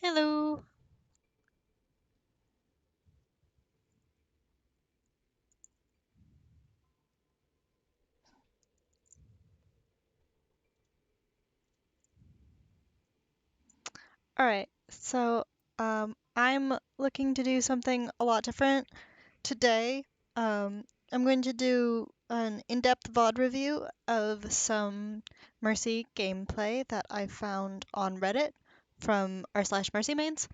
Hello. All right. I'm looking to do something a lot different today. I'm going to do an in-depth VOD review of some Mercy gameplay that I found on Reddit from r/Mercy mains.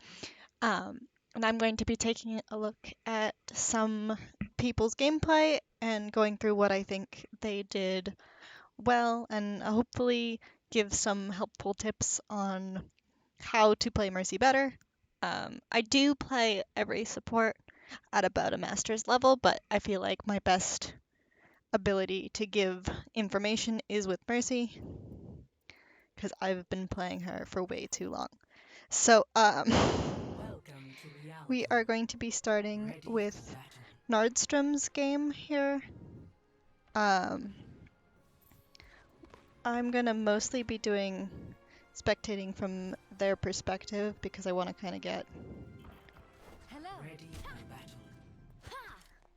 And I'm going to be taking a look at some people's gameplay and going through what I think they did well and hopefully give some helpful tips on how to play Mercy better. I do play every support at about a master's level, but I feel like my best ability to give information is with Mercy because I've been playing her for way too long. So, we are going to be starting with Nordstrom's game here. Um, I'm gonna mostly be doing spectating from their perspective because I want to kind of get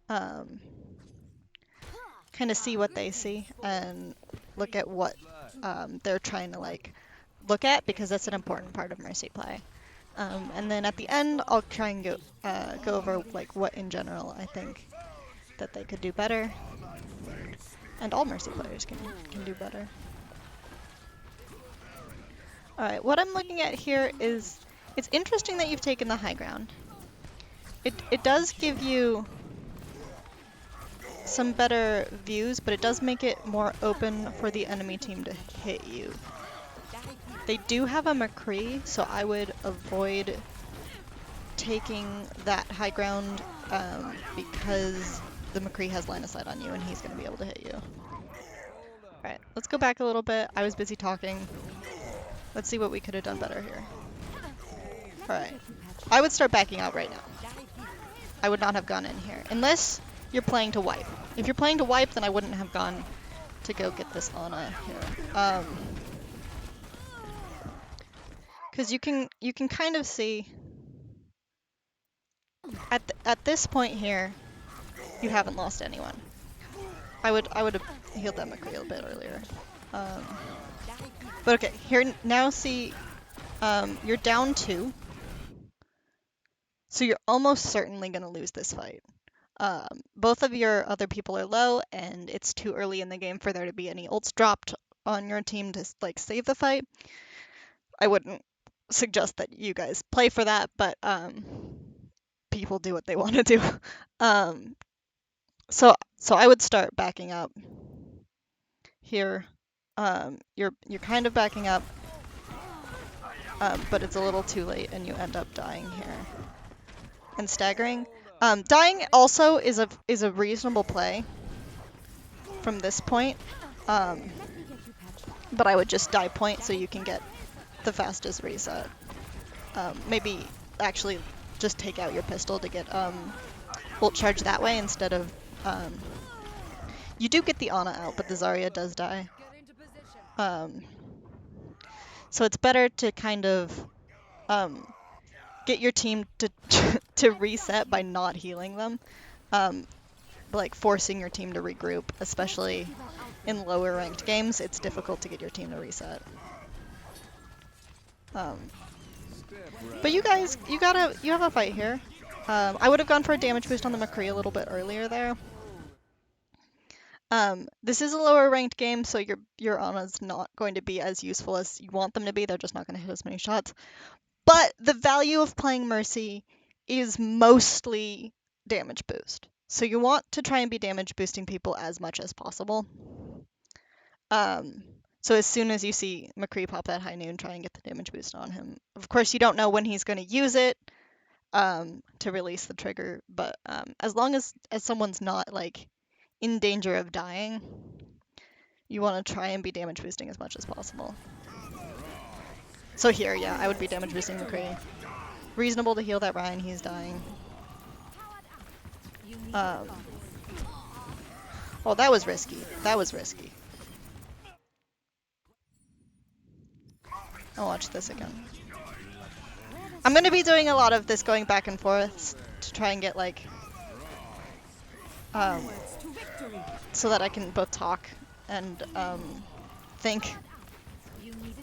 um, kind of see what they see and look at what they're trying to look at because that's an important part of Mercy play. And then at the end, I'll try and go over like what in general I think that they could do better, and all Mercy players can do better. All right, what I'm looking at here is it's interesting that you've taken the high ground. It does give you some better views, but it does make it more open for the enemy team to hit you. They do have a McCree, so I would avoid taking that high ground because the McCree has line of sight on you and he's going to be able to hit you. Alright, let's go back a little bit. I was busy talking. Let's see what we could have done better here. Alright, I would start backing out right now. I would not have gone in here, unless you're playing to wipe. If you're playing to wipe, then I wouldn't have gone to go get this Ana here. Because you can kind of see at this point here, you haven't lost anyone. I would have healed that McCree a bit earlier. But okay, here now see, you're down 2, so you're almost certainly gonna lose this fight. Both of your other people are low, and it's too early in the game for there to be any ults dropped on your team to like save the fight. I wouldn't suggest that you guys play for that, but people do what they want to do. So I would start backing up here. You're kind of backing up, but it's a little too late, and you end up dying here and staggering. Dying also is a reasonable play from this point, but I would just die point so you can get the fastest reset. Maybe actually just take out your pistol to get ult charge that way instead of you do get the Ana out, but the Zarya does die. So it's better to kind of get your team to to reset by not healing them, like forcing your team to regroup, especially in lower ranked games. It's difficult to get your team to reset. But you guys, you have a fight here. I would have gone for a damage boost on the McCree a little bit earlier there. This is a lower ranked game, so your Ana's not going to be as useful as you want them to be. They're just not going to hit as many shots. But the value of playing Mercy is mostly damage boost. So you want to try and be damage boosting people as much as possible. So as soon as you see McCree pop that high noon, try and get the damage boost on him. Of course, you don't know when he's going to use it to release the trigger, but as long as someone's not like in danger of dying, you want to try and be damage boosting as much as possible. So here, yeah, I would be damage boosting McCree. Reasonable to heal that Ryan, he's dying. Oh, that was risky. That was risky. I'll watch this again. I'm gonna be doing a lot of this going back and forth to try and get like, so that I can both talk and think.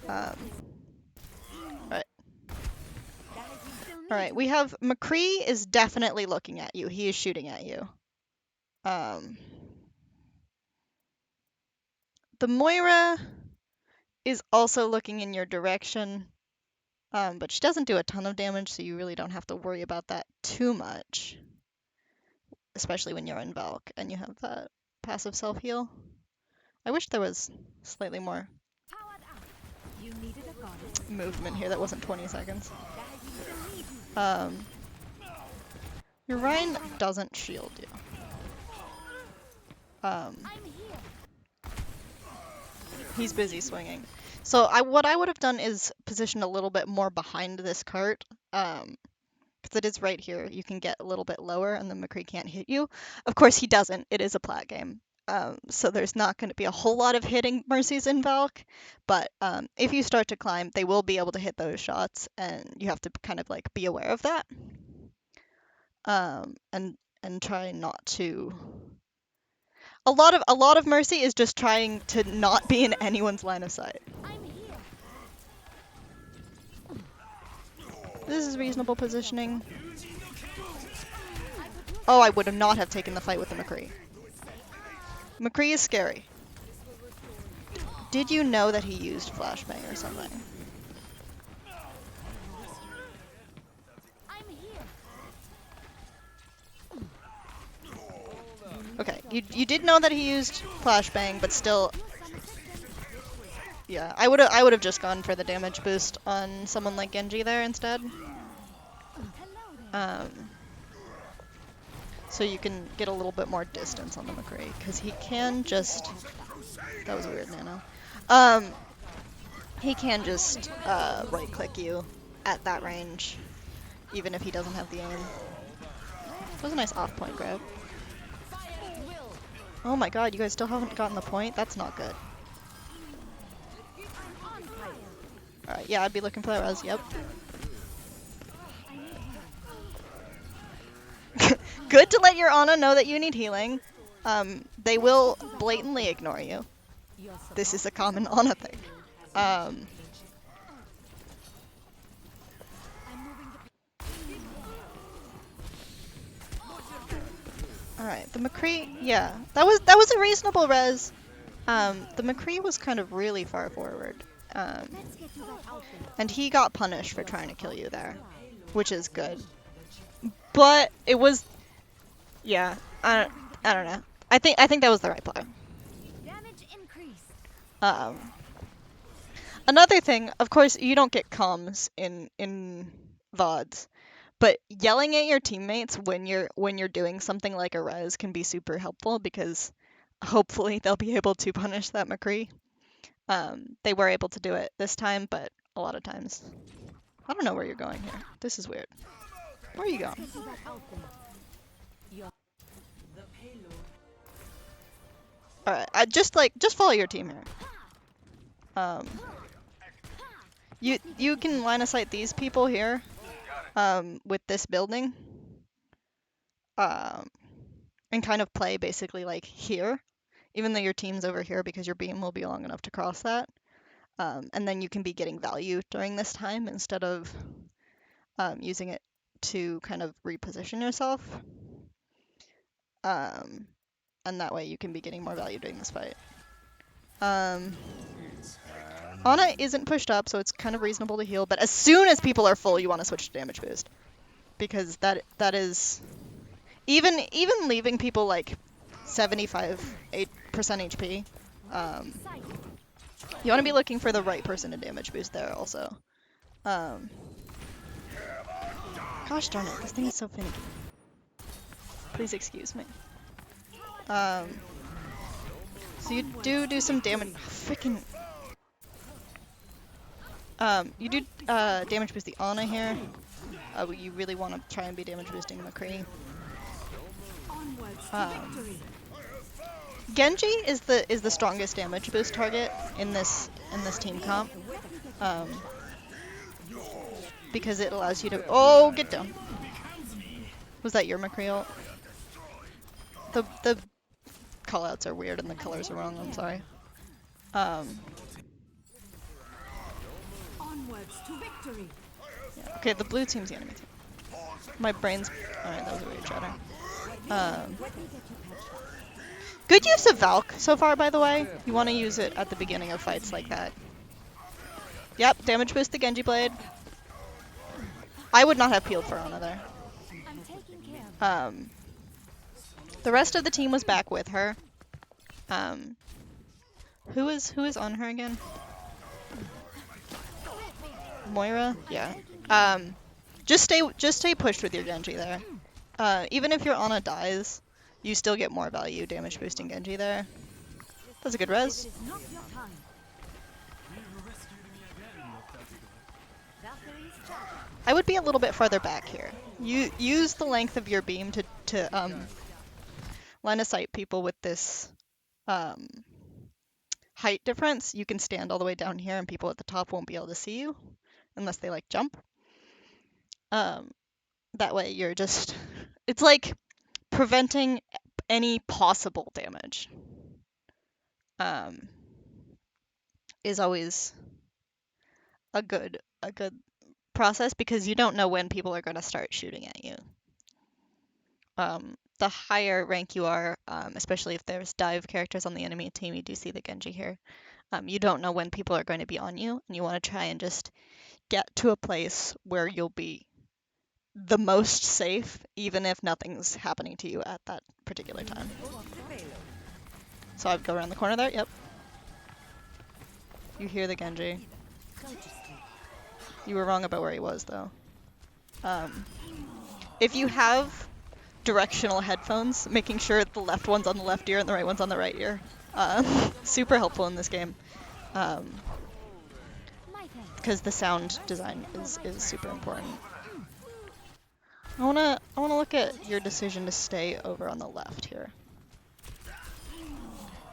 Alright. Alright, we have McCree is definitely looking at you. He is shooting at you. The Moira is also looking in your direction, but she doesn't do a ton of damage, so you really don't have to worry about that too much. Especially when you're in Valk and you have that passive self-heal. I wish there was slightly more movement here that wasn't 20 seconds. Your Rhine doesn't shield you. He's busy swinging. So what I would have done is positioned a little bit more behind this cart, because it is right here. You can get a little bit lower and then McCree can't hit you. Of course he doesn't. It is a plat game. So there's not going to be a whole lot of hitting Mercies in Valk, but if you start to climb, they will be able to hit those shots, and you have to kind of like be aware of that, and try not to. A lot of Mercy is just trying to not be in anyone's line of sight. This is reasonable positioning. Oh, I would not have taken the fight with the McCree. McCree is scary. Did you know that he used flashbang or something? Okay, you did know that he used flashbang, but still, yeah, I would have just gone for the damage boost on someone like Genji there instead. So you can get a little bit more distance on the McCree, because he can just. That was a weird nano. He can just right click you at that range, even if he doesn't have the aim. That was a nice off point grab. Oh my god, you guys still haven't gotten the point? That's not good. Alright, yeah, I'd be looking for that res, yep. Good to let your Ana know that you need healing. They will blatantly ignore you. This is a common Ana thing. Alright, the McCree, yeah, that was a reasonable res. The McCree was kind of really far forward. And he got punished for trying to kill you there, which is good. But it was, yeah, I don't know. I think that was the right play. Another thing, of course, you don't get comms in VODs, but yelling at your teammates when you're doing something like a res can be super helpful, because hopefully they'll be able to punish that McCree. They were able to do it this time, but a lot of times. I don't know where you're going here. This is weird. Where are you going? Alright, just follow your team here. You can line of sight these people here, with this building, and kind of play basically like here, even though your team's over here, because your beam will be long enough to cross that. And then you can be getting value during this time instead of using it to kind of reposition yourself. And that way you can be getting more value during this fight. Ana isn't pushed up, so it's kind of reasonable to heal, but as soon as people are full, you want to switch to damage boost. Because that is... Even leaving people like 75% HP, you want to be looking for the right person to damage boost there also. Gosh darn it, this thing is so finicky. Please excuse me. So you do some damage. Freaking. You do damage boost the Ana here. You really want to try and be damage boosting McCree. Genji is the strongest damage boost target in this team comp. because it allows you to. Oh, get down. Was that your McCreel? The callouts are weird and the colors are wrong. I'm sorry. Onwards to victory. Yeah. Okay, the blue team's the enemy team. My brain's. All right, that was a weird chatter. Good use of Valk so far, by the way. You want to use it at the beginning of fights like that. Yep, damage boost the Genji Blade. I would not have peeled for Ana there. The rest of the team was back with her. Who is on her again? Moira? Yeah. Just stay pushed with your Genji there. Even if your Ana dies, you still get more value damage boosting Genji there. That's a good res. I would be a little bit farther back here. You use the length of your beam to line of sight people with this height difference. You can stand all the way down here and people at the top won't be able to see you unless they like jump. That way you're just, it's like preventing any possible damage. Is always a good process because you don't know when people are going to start shooting at you. The higher rank you are, especially if there's dive characters on the enemy team, you do see the Genji here. You don't know when people are going to be on you, and you want to try and just get to a place where you'll be the most safe, even if nothing's happening to you at that particular time. So I'd go around the corner there, yep. You hear the Genji. You were wrong about where he was, though. If you have directional headphones, making sure the left one's on the left ear and the right one's on the right ear. Super helpful in this game. Because the sound design is super important. I wanna look at your decision to stay over on the left here.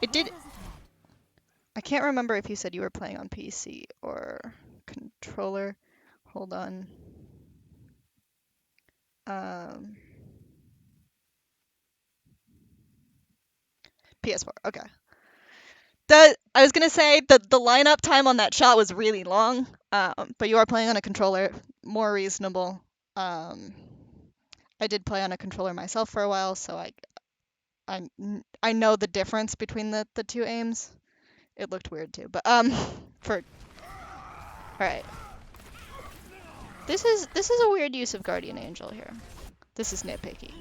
I can't remember if you said you were playing on PC or controller. Hold on. PS4, okay. I was gonna say the lineup time on that shot was really long, but you are playing on a controller, more reasonable. I did play on a controller myself for a while, so I know the difference between the two aims. It looked weird too, but all right. This is a weird use of Guardian Angel here. This is nitpicky.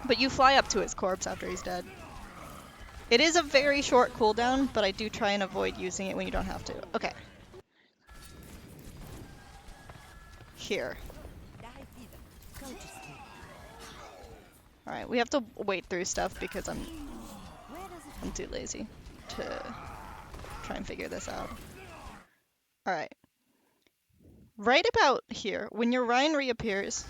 But you fly up to his corpse after he's dead. It is a very short cooldown, but I do try and avoid using it when you don't have to. Okay. Here. Alright, we have to wait through stuff because I'm too lazy to try and figure this out. Alright. Right about here, when your Rhine reappears...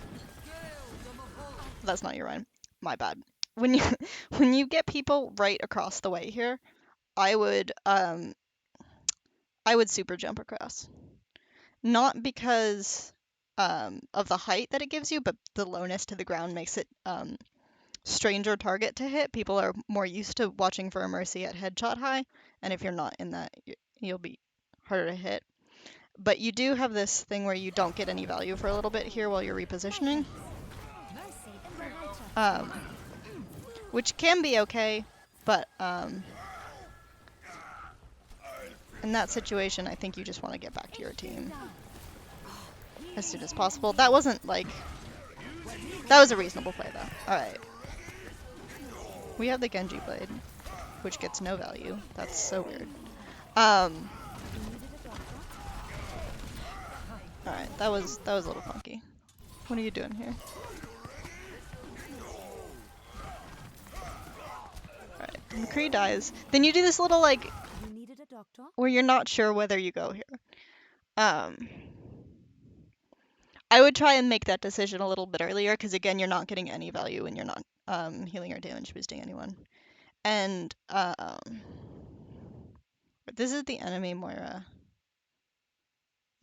That's not your Rhine. My bad. When you get people right across the way here, I would super jump across. Not because of the height that it gives you, but the lowness to the ground makes it stranger target to hit. People are more used to watching for a Mercy at headshot high, and if you're not in that, you'll be harder to hit. But you do have this thing where you don't get any value for a little bit here while you're repositioning. Which can be okay, but in that situation, I think you just want to get back to your team as soon as possible. That wasn't like... That was a reasonable play, though. Alright. We have the Genji Blade, which gets no value. That's so weird. Alright, that was a little funky. What are you doing here? Alright, McCree dies. Then you do this little, like, where you're not sure whether you go here. I would try and make that decision a little bit earlier, because again, you're not getting any value when you're not healing or damage boosting anyone. And this is the enemy Moira.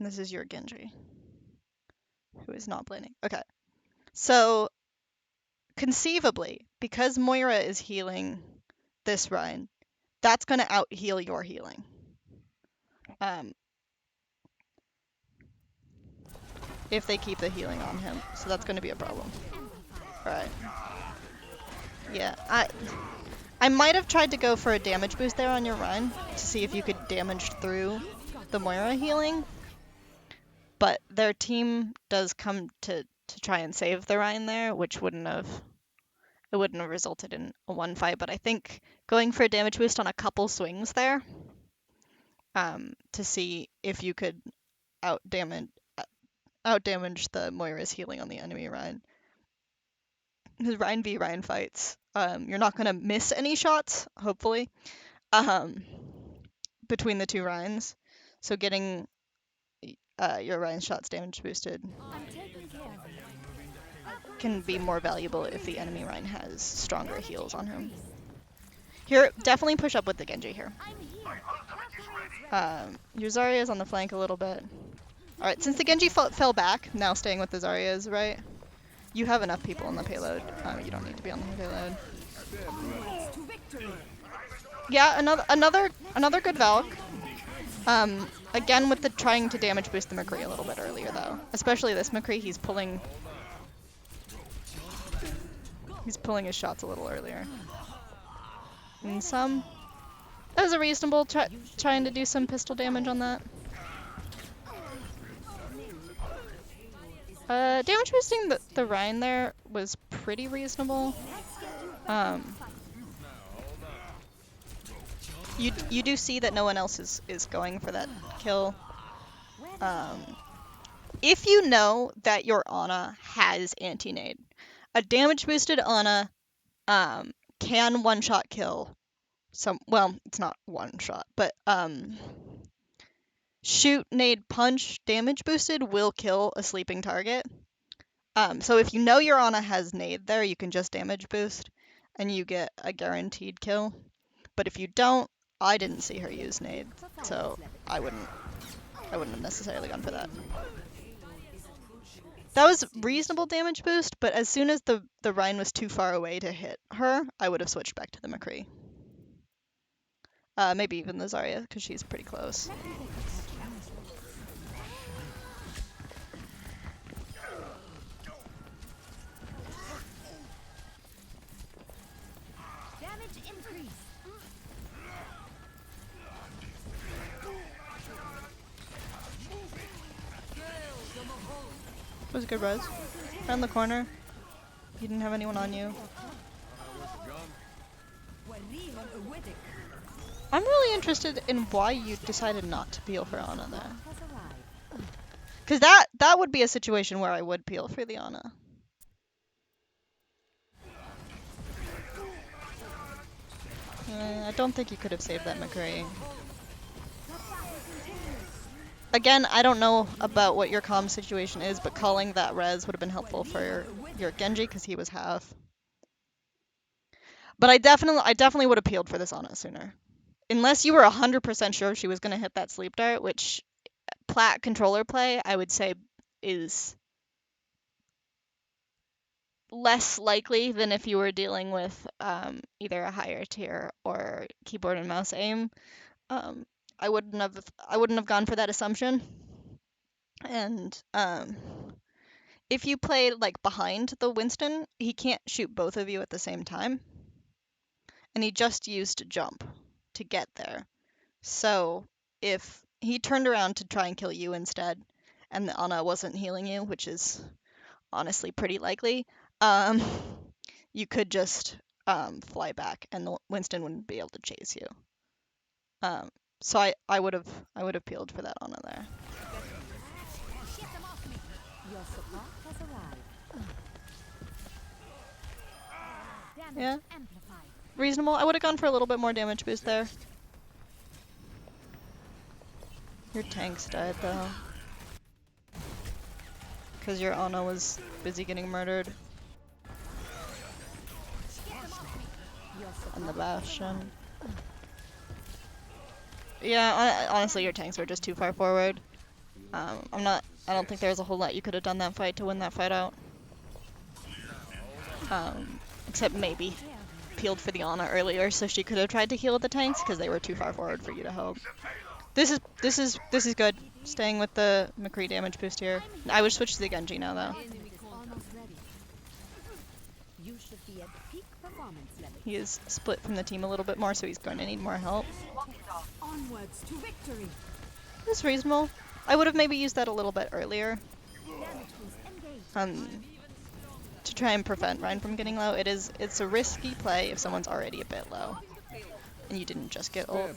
And this is your Genji, who is not blading. Okay. So, conceivably, because Moira is healing this Rein, that's going to out-heal your healing. If they keep the healing on him. So that's going to be a problem. Alright. Yeah, I might have tried to go for a damage boost there on your Rein to see if you could damage through the Moira healing. But their team does come to try and save the Rein there, which wouldn't have resulted in a one fight. But I think going for a damage boost on a couple swings there, to see if you could out damage the Moira's healing on the enemy Rein. Because Rein v Rein fights, you're not gonna miss any shots, hopefully, between the two Reins. So getting your Rein shots damage boosted can be more valuable if the enemy Rein has stronger heals on him. Here, definitely push up with the Genji here. Your Zarya is on the flank a little bit. Alright, since the Genji fell back, now staying with the Zaryas, right? You have enough people on the payload. You don't need to be on the payload. Yeah, another good Valk. Again with the trying to damage boost the McCree a little bit earlier though. Especially this McCree, he's pulling his shots a little earlier. And that was a reasonable trying to do some pistol damage on that. Damage boosting the Rein there was pretty reasonable. You do see that no one else is going for that kill. If you know that your Ana has anti-nade, a damage boosted Ana can one-shot kill well, it's not one shot, but shoot, nade, punch, damage boosted will kill a sleeping target. So if you know your Ana has nade there, you can just damage boost and you get a guaranteed kill. But if you don't, I didn't see her use nade, so I wouldn't have necessarily gone for that. That was reasonable damage boost, but as soon as the Rein was too far away to hit her, I would have switched back to the McCree. Maybe even the Zarya, because she's pretty close. It was a good res. Around the corner. You didn't have anyone on you. I'm really interested in why you decided not to peel for Ana there. Because that would be a situation where I would peel for the Ana. I don't think you could have saved that McCree. Again, I don't know about what your comm situation is, but calling that res would have been helpful for your Genji because he was half. But I definitely would have peeled for this Ana sooner. Unless you were 100% sure she was going to hit that sleep dart, which plat controller play, I would say, is less likely than if you were dealing with either a higher tier or keyboard and mouse aim. I wouldn't have gone for that assumption. And if you play like behind the Winston, he can't shoot both of you at the same time. And he just used jump to get there. So if he turned around to try and kill you instead, and the Ana wasn't healing you, which is honestly pretty likely, you could just fly back, and the Winston wouldn't be able to chase you. So I would have peeled for that Ana there. Yeah. Reasonable. I would have gone for a little bit more damage boost there. Your tanks died though. Because your Ana was busy getting murdered. And the Bastion. Yeah, honestly your tanks were just too far forward. I don't think there's a whole lot you could have done that fight to win that fight out. Except maybe peeled for the Ana earlier, so she could have tried to heal the tanks because they were too far forward for you to help. This is good. Staying with the McCree damage boost here. I would switch to the Genji now though. He is split from the team a little bit more, so he's going to need more help. That's reasonable. I would have maybe used that a little bit earlier. To try and prevent Ryan from getting low. It's a risky play if someone's already a bit low. And you didn't just get ult.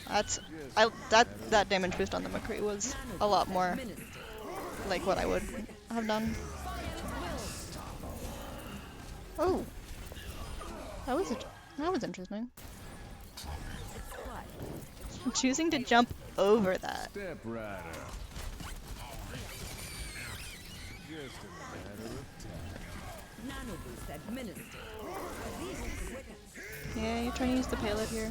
That damage boost on the McCree was a lot more like what I would have done. Oh, that was interesting. Choosing to jump over that. Yeah, you're trying to use the payload here.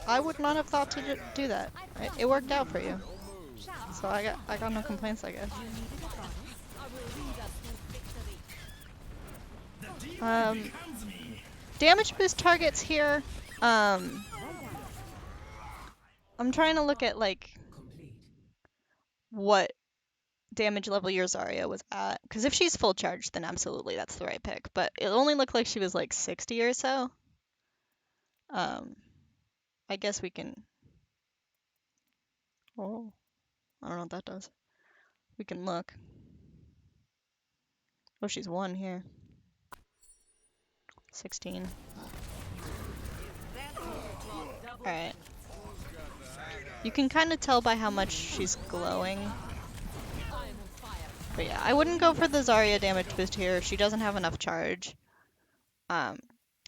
I would not have thought to do that. It worked out for you, so I got no complaints, I guess. Damage boost targets here. I'm trying to look at like what damage level your Zarya was at, because if she's full charge, then absolutely that's the right pick. But it only looked like she was like 60 or so. I guess we can. Oh, I don't know what that does. We can look. Oh, she's 1 here. 16. Alright. You can kind of tell by how much she's glowing. But yeah, I wouldn't go for the Zarya damage boost here. She doesn't have enough charge.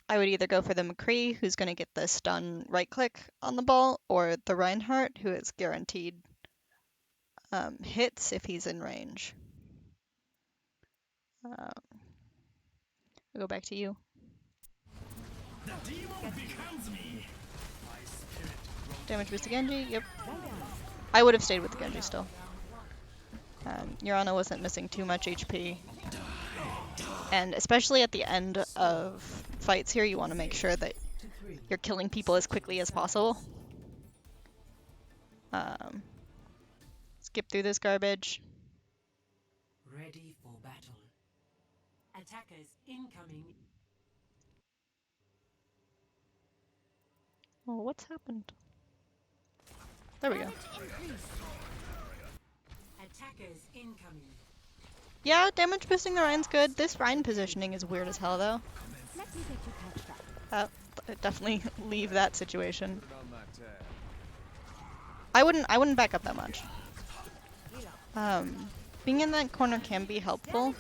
I would either go for the McCree, who's going to get the stun right-click on the ball, or the Reinhardt, who is guaranteed hits if he's in range. I'll go back to you. Damage boost to Genji, yep. I would have stayed with the Genji still. Your Ana wasn't missing too much HP. And especially at the end of fights here, you want to make sure that you're killing people as quickly as possible. Skip through this garbage. Ready for battle. Attackers incoming. Oh, what's happened? There we go. Attackers incoming. Yeah, damage boosting the Rhine's good. This Rhine positioning is weird as hell, though. Definitely leave that situation. I wouldn't back up that much. Being in that corner can be helpful,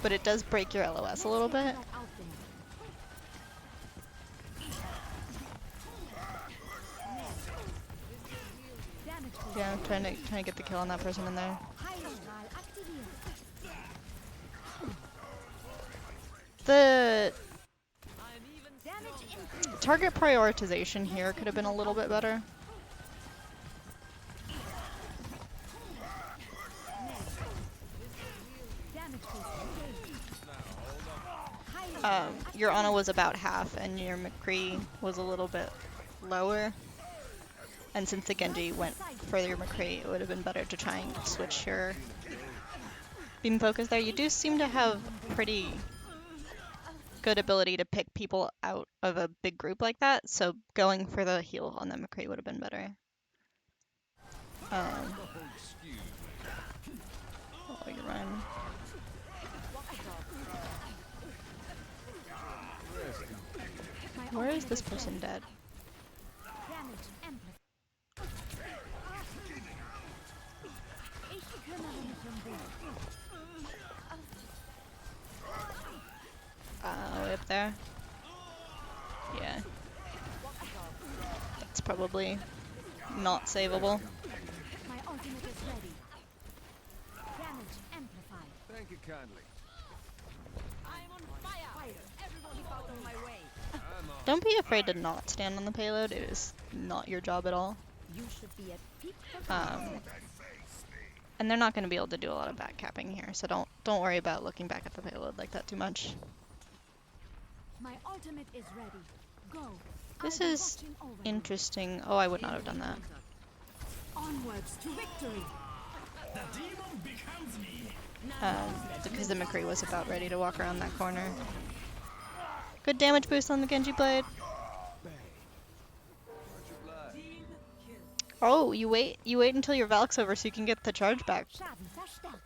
but it does break your LOS a little bit. Yeah, I'm trying to get the kill on that person in there. The target prioritization here could have been a little bit better. Your Ana was about half, and your McCree was a little bit lower. And since the Genji went for your McCree, it would have been better to try and switch your beam focus there. You do seem to have pretty good ability to pick people out of a big group like that, so going for the heal on that McCree would have been better. Oh, you run. Where is this person dead? Way up there. Yeah. That's probably not savable. My ultimate is ready. Damage amplified. Thank you kindly. I'm on fire. Everybody out of my way. Don't be afraid to not stand on the payload. It is not your job at all. You should be at peak Um, and they're not going to be able to do a lot of backcapping here, so don't worry about looking back at the payload like that too much. My ultimate is ready. Go. This I'll be is watching over you. interesting. Oh, I would not have done that. Onwards to victory. Because the McCree was about ready to walk around that corner. Good damage boost on the Genji blade. Oh, you wait until your Valk's over so you can get the charge back. Schaden verstärkt.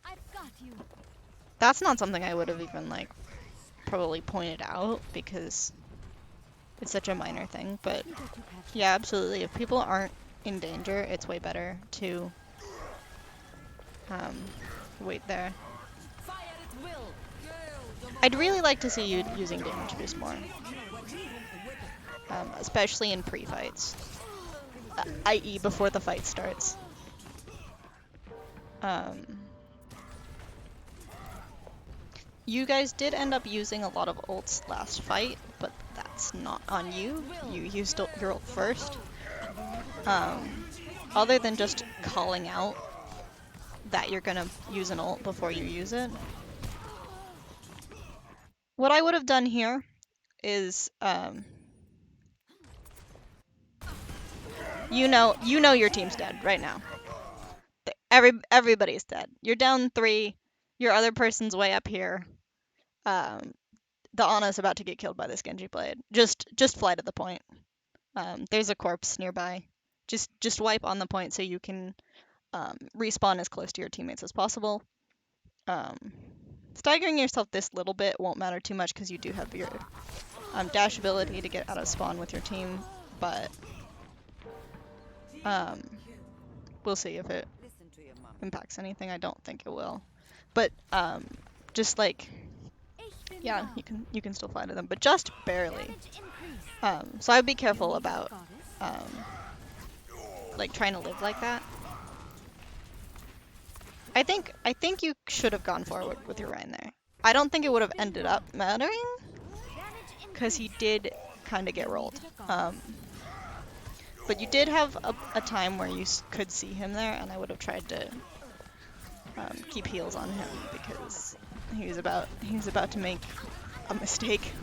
I've got you. That's not something I would have even like probably pointed out because it's such a minor thing, but Eager to catch yeah, absolutely. If people aren't in danger, it's way better to wait there. fire at will. I'd really like to see you using damage boost more, especially in pre-fights, i.e. before the fight starts. You guys did end up using a lot of ults last fight, but that's not on you. You used your ult first. Other than just calling out that you're gonna use an ult before you use it. What I would have done here is, you know your team's dead right now. Everybody's dead. You're down 3. Your other person's way up here. The Ana's about to get killed by this Genji blade. Just fly to the point. There's a corpse nearby. Just wipe on the point so you can respawn as close to your teammates as possible. Staggering yourself this little bit won't matter too much because you do have your dash ability to get out of spawn with your team, but we'll see if it impacts anything. I don't think it will. But just like, yeah, you can still fly to them, but just barely. So I would be careful about like trying to live like that. I think you should have gone forward with your Rhine there. I don't think it would have ended up mattering because he did kind of get rolled. But you did have a time where you could see him there, and I would have tried to keep heals on him because he was about to make a mistake.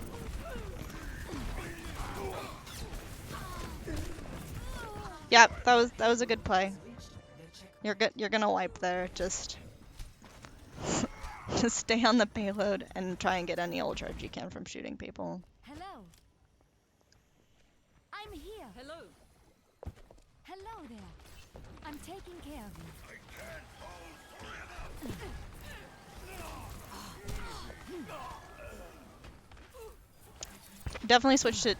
Yep, that was a good play. You're gonna wipe there. Just stay on the payload and try and get any ult charge you can from shooting people. Hello. I'm here. Hello. Hello there. I'm taking care of you. Definitely switch to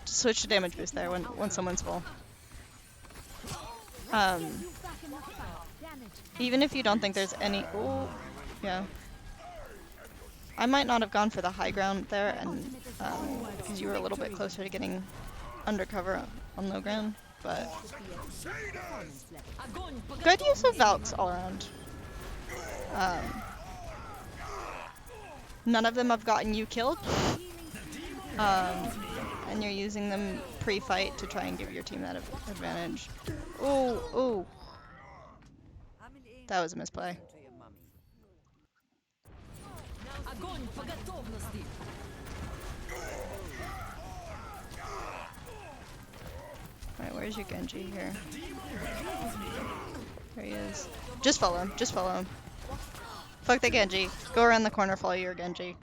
damage boost there when someone's full. Even if you don't think there's any, ooh, yeah. I might not have gone for the high ground there, and because you were a little bit closer to getting undercover on low ground, but good use of Valks all around. None of them have gotten you killed, and you're using them pre-fight to try and give your team that advantage. Ooh, ooh. That was a misplay. Alright, where's your Genji here? There he is. Just follow him, just follow him. Fuck the Genji. Go around the corner, follow your Genji.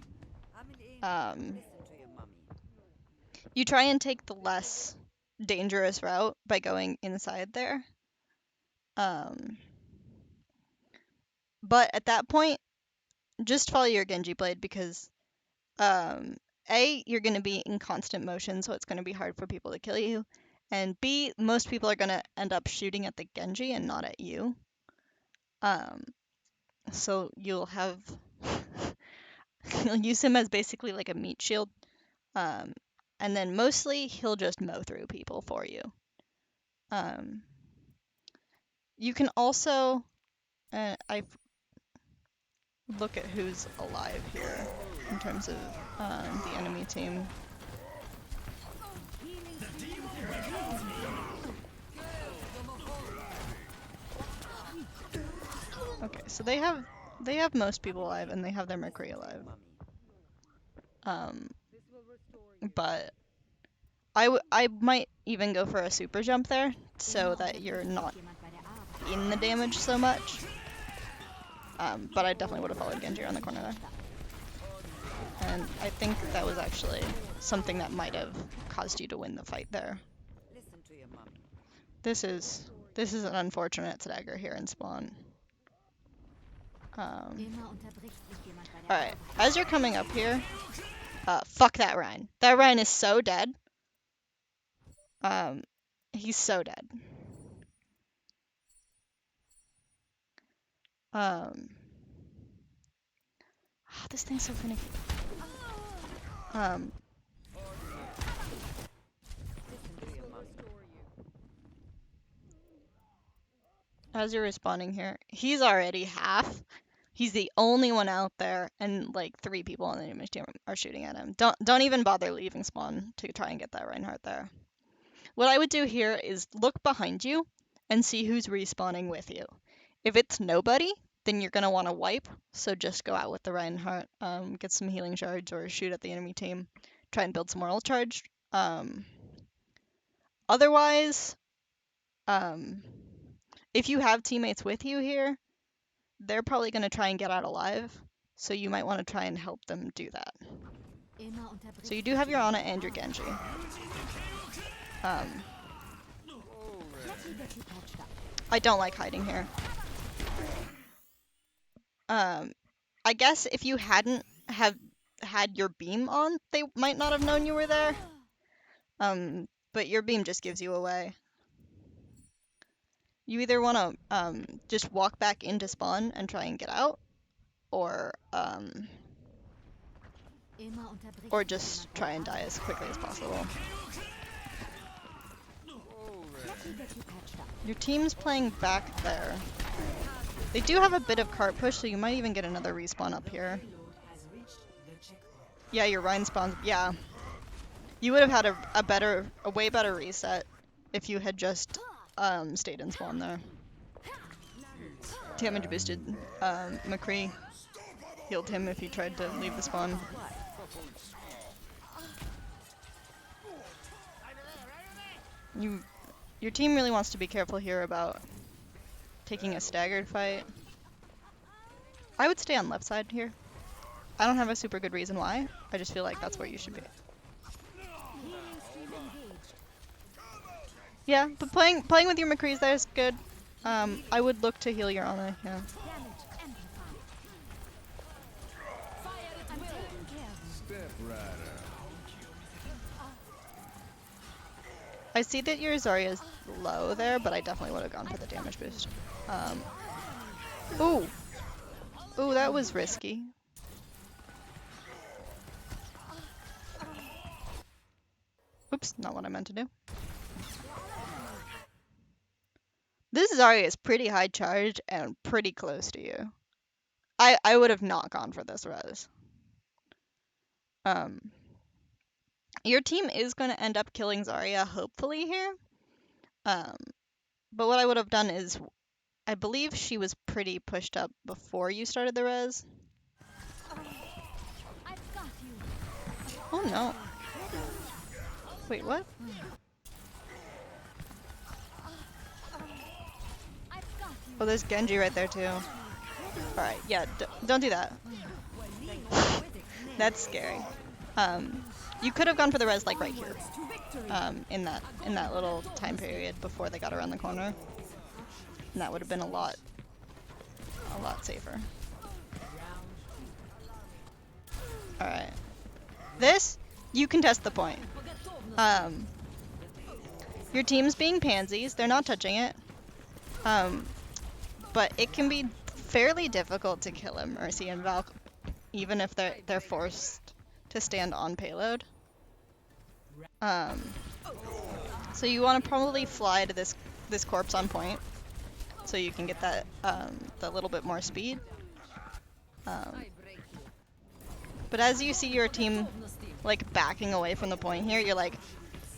You try and take the less dangerous route by going inside there. But at that point, just follow your Genji blade because A, you're going to be in constant motion, so it's going to be hard for people to kill you. And B, most people are going to end up shooting at the Genji and not at you. So you'll have... you'll use him as basically like a meat shield. And then mostly he'll just mow through people for you. You can also... I look at who's alive here in terms of the enemy team. Okay, so they have most people alive and they have their McCree alive. Um, but I might even go for a super jump there so that you're not in the damage so much. But I definitely would have followed Genji around the corner there. And I think that was actually something that might have caused you to win the fight there. This is an unfortunate stagger here in spawn. Alright, as you're coming up here, fuck that Ryan. That Ryan is so dead. He's so dead. This thing's so finicky. As you're respawning here, he's already half. He's the only one out there, and like 3 people on the image team are shooting at him. Don't even bother leaving spawn to try and get that Reinhardt there. What I would do here is look behind you and see who's respawning with you. If it's nobody, then you're gonna want to wipe. So just go out with the Reinhardt, get some healing shards, or shoot at the enemy team. Try and build some moral charge. Otherwise, if you have teammates with you here, they're probably going to try and get out alive, so you might want to try and help them do that. So you do have your Ana and your Genji. I don't like hiding here. I guess if you hadn't have had your beam on, they might not have known you were there. But your beam just gives you away. You either want to just walk back into spawn and try and get out, or just try and die as quickly as possible. Your team's playing back there. They do have a bit of cart push, so you might even get another respawn up here. Yeah, your Rhine spawns. Yeah. You would have had a way better reset if you had just stayed in spawn there. Damage boosted. McCree healed him if he tried to leave the spawn. Your team really wants to be careful here about taking a staggered fight. I would stay on left side here. I don't have a super good reason why. I just feel like that's where you should be. Yeah, but playing with your McCrees there is good. I would look to heal your Ana, yeah. I see that your Zarya is low there, but I definitely would have gone for the damage boost. Ooh, that was risky. Oops, not what I meant to do. This Zarya is pretty high charged and pretty close to you. I would have not gone for this res. Your team is going to end up killing Zarya, hopefully, here. But what I would have done is, I believe she was pretty pushed up before you started the res. Oh no. Wait, what? Oh, there's Genji right there too. Alright, yeah, don't do that. That's scary. You could have gone for the res like right here. In that little time period before they got around the corner. And that would have been a lot safer. Alright. This, you can test the point. Your team's being pansies, they're not touching it. But it can be fairly difficult to kill a Mercy and Valk, even if they're forced to stand on payload. So you want to probably fly to this corpse on point, so you can get that little bit more speed. But as you see your team like backing away from the point here, you're like,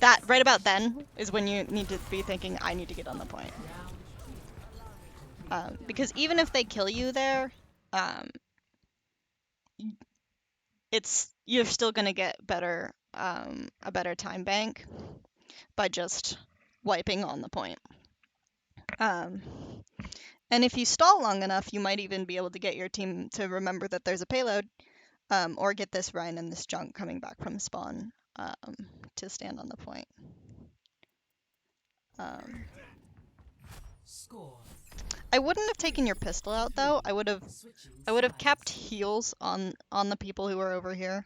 that right about then is when you need to be thinking, I need to get on the point. Because even if they kill you there, um, you're still gonna get a better time bank by just wiping on the point. Um, and if you stall long enough, you might even be able to get your team to remember that there's a payload, or get this Rhine and this junk coming back from spawn to stand on the point. Um, Score. I wouldn't have taken your pistol out though. Switching I would have kept sides. heals on the people who are over here,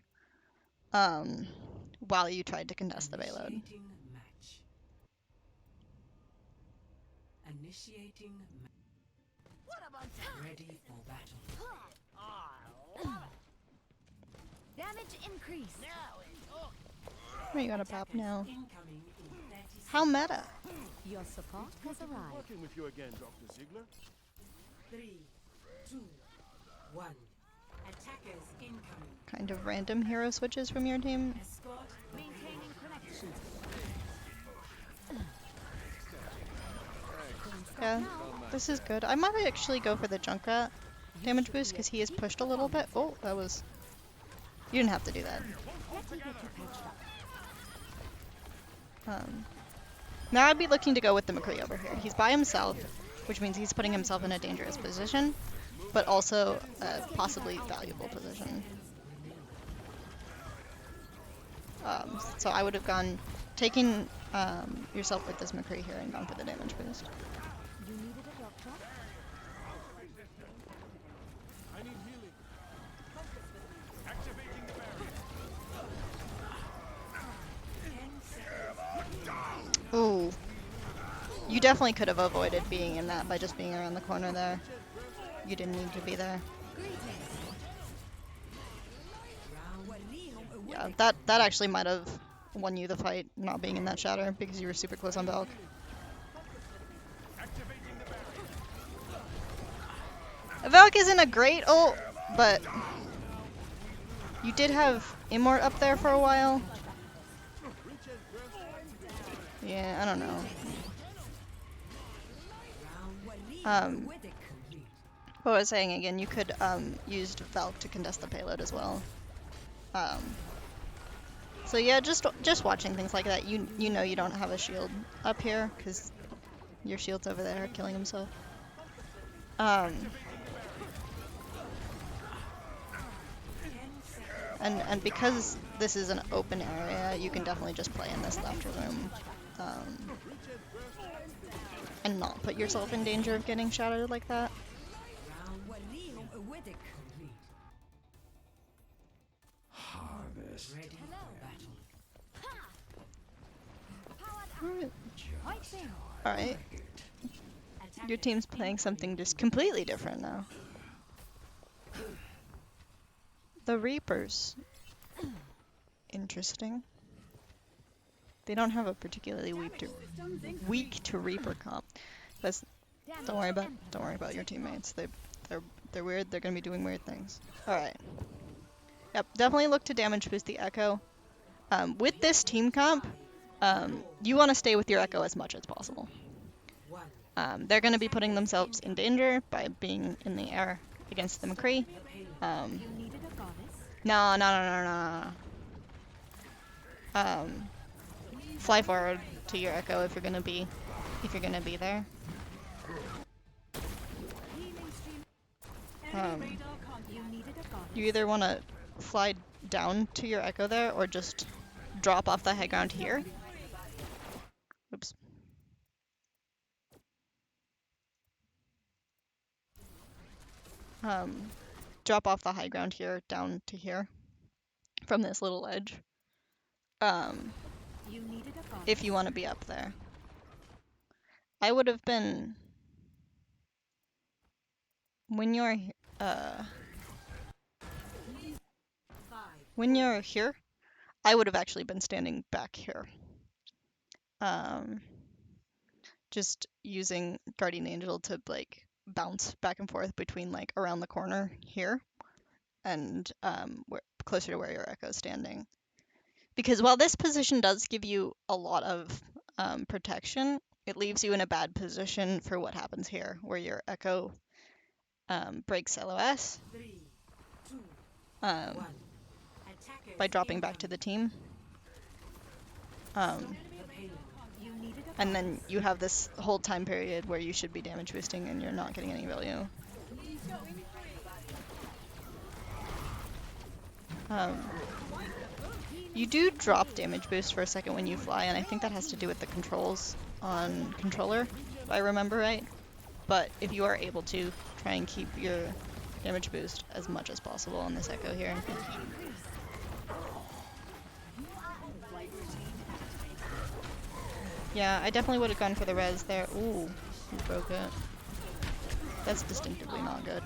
while you tried to contest the payload. Initiating match. Initiating match. Ready for battle. Damage increase. Oh, you got a pop now. Incoming in 30 How meta. Your support has arrived. Working with you again, Dr. Ziegler. 3, 2, 1. Attackers incoming. Kind of random hero switches from your team. Escort. Maintaining connection. Yeah, this is good. I might actually go for the Junkrat damage boost because he is pushed a little bit. Oh, that was... You didn't have to do that. Let me get you patched up. Now I'd be looking to go with the McCree over here. He's by himself, which means he's putting himself in a dangerous position, but also a possibly valuable position. So I would have taken yourself with this McCree here and gone for the damage boost. You needed a doctor? I need healing. Activating the barrier. Ooh. You definitely could have avoided being in that by just being around the corner there. You didn't need to be there. Yeah, that actually might have won you the fight, not being in that shatter, because you were super close on Valk. Valk isn't a great ult, but you did have Immort up there for a while. Yeah, I don't know. What was I saying again? You could use Valk to contest the payload as well. So yeah, just watching things like that. You know you don't have a shield up here because your shield's over there killing himself. And because this is an open area, you can definitely just play in this left room, and not put yourself in danger of getting shattered like that. Harvest. Ready for battle. Right there. Alright, your team's playing something just completely different now. The Reapers. Interesting. They don't have a particularly weak to Reaper comp. But don't worry about your teammates. They're weird. They're gonna be doing weird things. All right. Yep. Definitely look to damage boost the Echo. With this team comp, you want to stay with your Echo as much as possible. They're gonna be putting themselves in danger by being in the air against the McCree. You needed a goddess? No. Fly forward to your Echo if you're gonna be there. Healing stream. You needed a goddess. You either want to fly down to your Echo there, or just drop off the high ground here. Oops. Drop off the high ground here down to here from this little edge. You needed a goddess. If you want to be up there. I would have been when you're here, I would have actually been standing back here. Just using Guardian Angel to like bounce back and forth between like around the corner here and closer to where your Echo's standing. Because while this position does give you a lot of protection, it leaves you in a bad position for what happens here, where your Echo breaks LOS 3, 2, um, 1. Attackers by dropping back to incoming. the team. Stop the payload. And then you have this whole time period where you should be damage boosting and you're not getting any value. Um, you do drop damage boost for a second when you fly, and I think that has to do with the controls on controller, if I remember right. But if you are able to, try and keep your damage boost as much as possible on this Echo here. Yeah, I definitely would have gone for the res there. Ooh, you broke it. That's distinctively not good.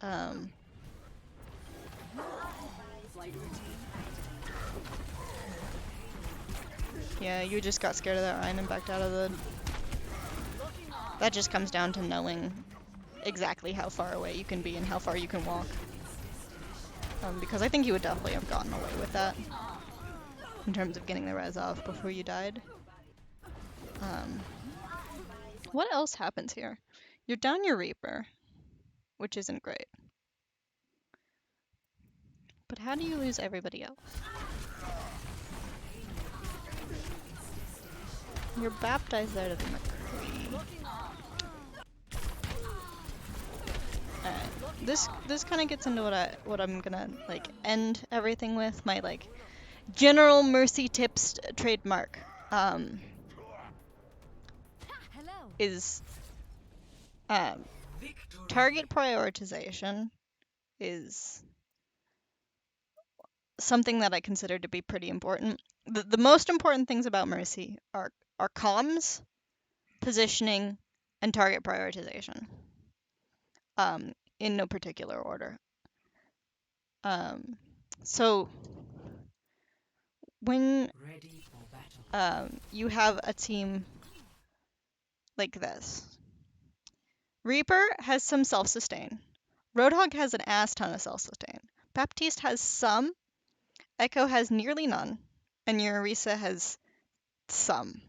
Um, yeah, you just got scared of that Ryan and backed out of the... That just comes down to knowing exactly how far away you can be and how far you can walk. Because I think you would definitely have gotten away with that in terms of getting the res off before you died. What else happens here? You're down your Reaper, which isn't great. But how do you lose everybody else? You're baptized out of the McCree. Alright. This kind of gets into what I'm gonna like end everything with, my like general mercy tips trademark. Hello. Is Victory. target prioritization is something that I consider to be pretty important. The most important things about Mercy are comms, positioning, and target prioritization. In no particular order. So when Ready for battle. you have a team like this, Reaper has some self-sustain. Roadhog has an ass ton of self-sustain. Baptiste has some. Echo has nearly none. And your Orisa has some.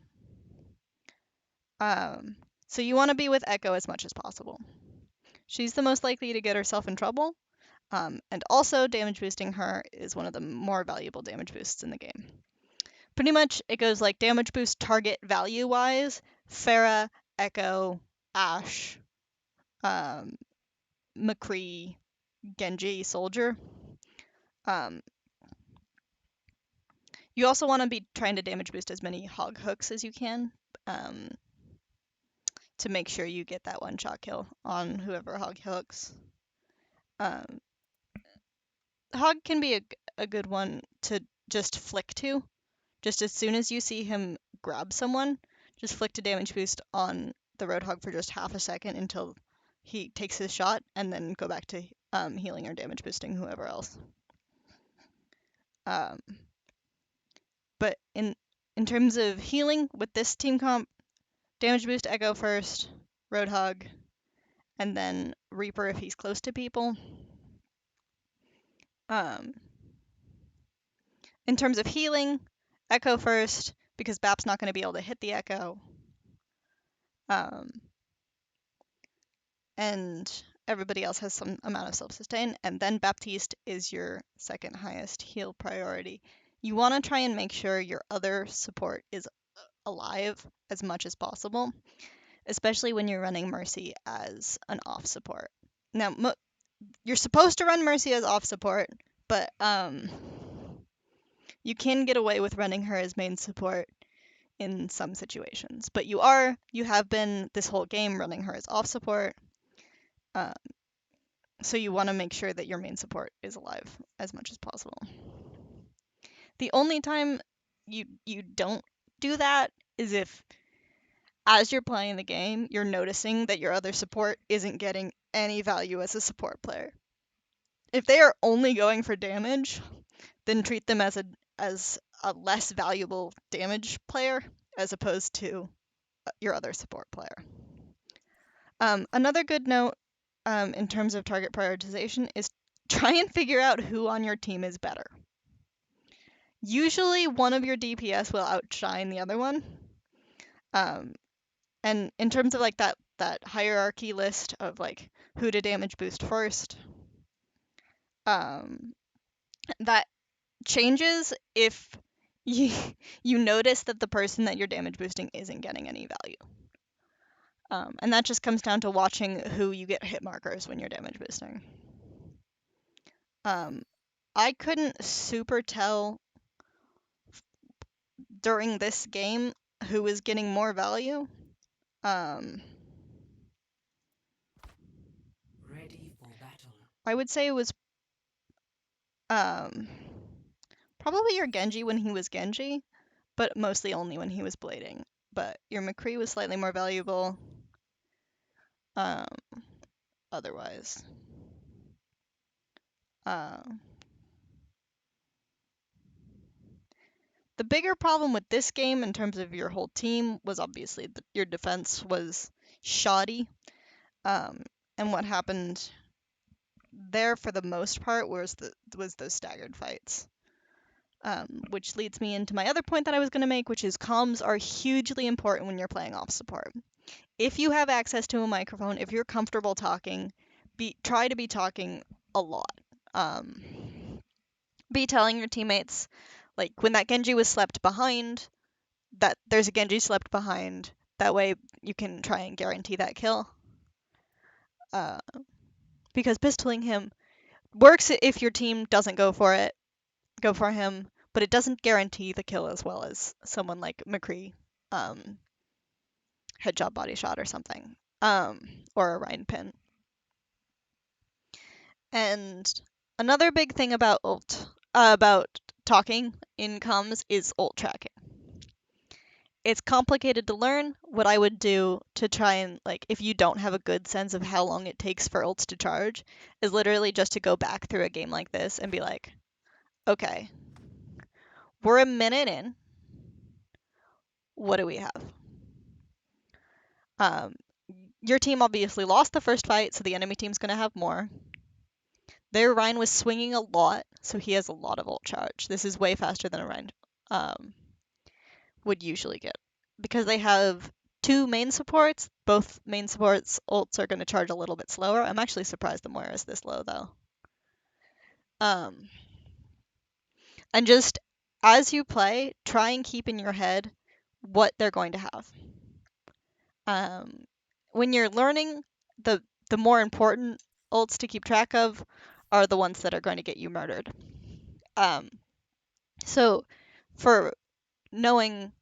So you want to be with Echo as much as possible. She's the most likely to get herself in trouble. And also, damage boosting her is one of the more valuable damage boosts in the game. Pretty much, it goes like damage boost target value-wise, Pharah, Echo, Ashe, McCree, Genji, Soldier. You also want to be trying to damage boost as many hog hooks as you can to make sure you get that one-shot kill on whoever hog hooks. Hog can be a good one to just flick to. Just as soon as you see him grab someone, just flick to damage boost on the Roadhog for just half a second until he takes his shot, and then go back to healing or damage boosting whoever else. But in terms of healing with this team comp, damage boost Echo first, Roadhog, and then Reaper if he's close to people. In terms of healing, Echo first, because Bap's not going to be able to hit the Echo. And everybody else has some amount of self-sustain, and then Baptiste is your second highest heal priority. You want to try and make sure your other support is alive as much as possible, especially when you're running Mercy as an off support. Now, you're supposed to run Mercy as off support, but you can get away with running her as main support in some situations. But you have been this whole game running her as off support. So you want to make sure that your main support is alive as much as possible. The only time you don't do that is if, as you're playing the game, you're noticing that your other support isn't getting any value as a support player. If they are only going for damage, then treat them as a less valuable damage player as opposed to your other support player. Another good note in terms of target prioritization is try and figure out who on your team is better. Usually one of your DPS will outshine the other one. Um, and in terms of like that hierarchy list of like who to damage boost first, um, that changes if you you notice that the person that you're damage boosting isn't getting any value. And that just comes down to watching who you get hit markers when you're damage boosting. I couldn't super tell during this game who was getting more value. Um, Ready for battle. I would say it was um, probably your Genji when he was Genji, but mostly only when he was blading. But your McCree was slightly more valuable. Um, otherwise. Uh, the bigger problem with this game in terms of your whole team was obviously that your defense was shoddy. And what happened there for the most part was those staggered fights. Which leads me into my other point that I was going to make, which is comms are hugely important when you're playing off support. If you have access to a microphone, if you're comfortable talking, try to be talking a lot. Um, be telling your teammates, like when that Genji was slept behind, that there's a Genji slept behind. That way you can try and guarantee that kill. Uh, because pistoling him works if your team doesn't go for it, go for him, but it doesn't guarantee the kill as well as someone like McCree, headshot body shot or something, or a Rhine pin. And another big thing about talking in comms is ult tracking. It's complicated to learn. What I would do to try and, like, if you don't have a good sense of how long it takes for ults to charge, is literally just to go back through a game like this and be like, okay, we're a minute in. What do we have? Um, your team obviously lost the first fight, so the enemy team's going to have more. Their Rhine was swinging a lot, so he has a lot of ult charge. This is way faster than a Rhine would usually get. Because they have two main supports, both main supports' ults are going to charge a little bit slower. I'm actually surprised the Moira is this low, though. And just as you play, try and keep in your head what they're going to have. When you're learning, the more important ults to keep track of are the ones that are going to get you murdered. So for knowing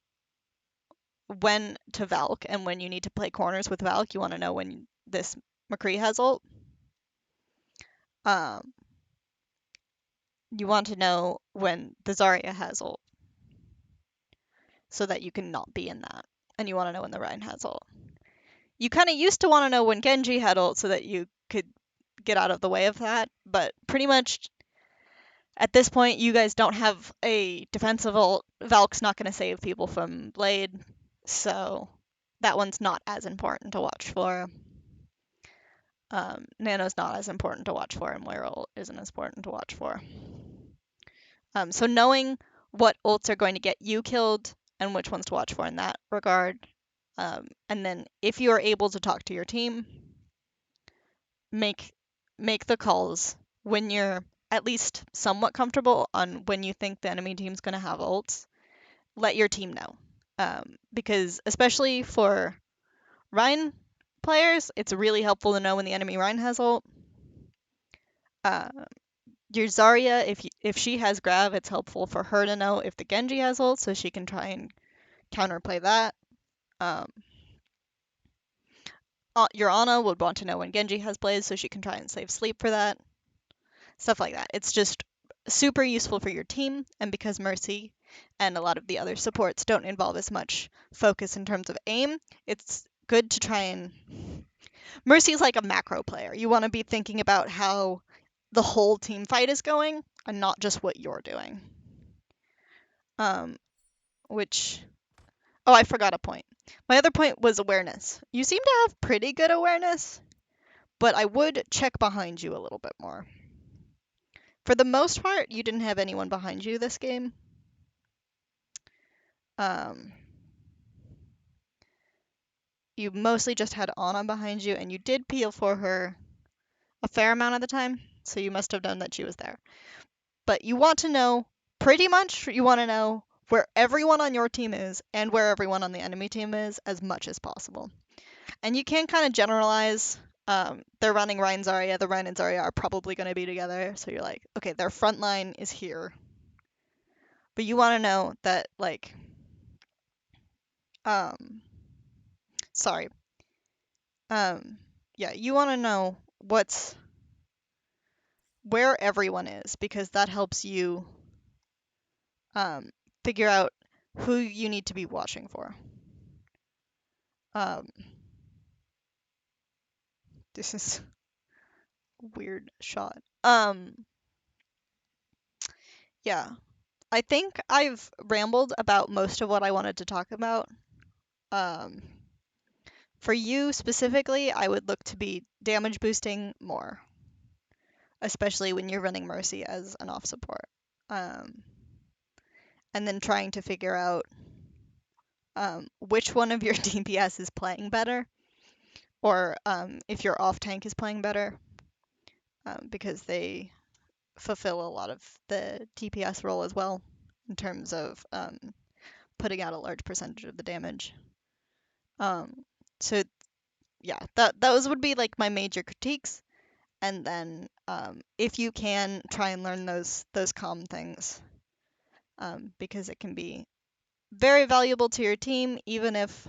when to Valk and when you need to play corners with Valk, you want to know when this McCree has ult. You want to know when the Zarya has ult, so that you can not be in that. And you want to know when the Rhine has ult. You kind of used to want to know when Genji had ult so that you could get out of the way of that, but pretty much at this point you guys don't have a defensive ult. Valk's not going to save people from Blade, so that one's not as important to watch for. Nano's not as important to watch for, and Moira ult isn't as important to watch for. So knowing what ults are going to get you killed and which ones to watch for in that regard. And then if you are able to talk to your team, make the calls when you're at least somewhat comfortable on when you think the enemy team's going to have ults. Let your team know. Because especially for Rhine players, it's really helpful to know when the enemy Rhine has ult. Your Zarya, if she has Grav, it's helpful for her to know if the Genji has ult, so she can try and counterplay that. Your Ana would want to know when Genji has Blaze, so she can try and save sleep for that. Stuff like that. It's just super useful for your team, and because Mercy and a lot of the other supports don't involve as much focus in terms of aim, it's good to try and... Mercy's like a macro player. You want to be thinking about how the whole team fight is going and not just what you're doing. Which... Oh, I forgot a point. My other point was awareness. You seem to have pretty good awareness, but I would check behind you a little bit more. For the most part, you didn't have anyone behind you this game. Um, you mostly just had Anna behind you, and you did peel for her a fair amount of the time, so you must have known that she was there. But you want to know, pretty much, you want to know where everyone on your team is and where everyone on the enemy team is as much as possible. And you can kind of generalize. They're running Ryan Zarya. The Ryan and Zarya are probably going to be together. So you're like, okay, their front line is here. But you want to know that, like, um, sorry. Yeah, you want to know where everyone is because that helps you um, figure out who you need to be watching for. Um, this is a weird shot. Yeah, I think I've rambled about most of what I wanted to talk about. Um, for you specifically, I would look to be damage boosting more, especially when you're running Mercy as an off support. Um, and then trying to figure out which one of your DPS is playing better, or if your off tank is playing better, because they fulfill a lot of the DPS role as well in terms of putting out a large percentage of the damage. So yeah, those would be like my major critiques. And then if you can try and learn those calm things, because it can be very valuable to your team, even if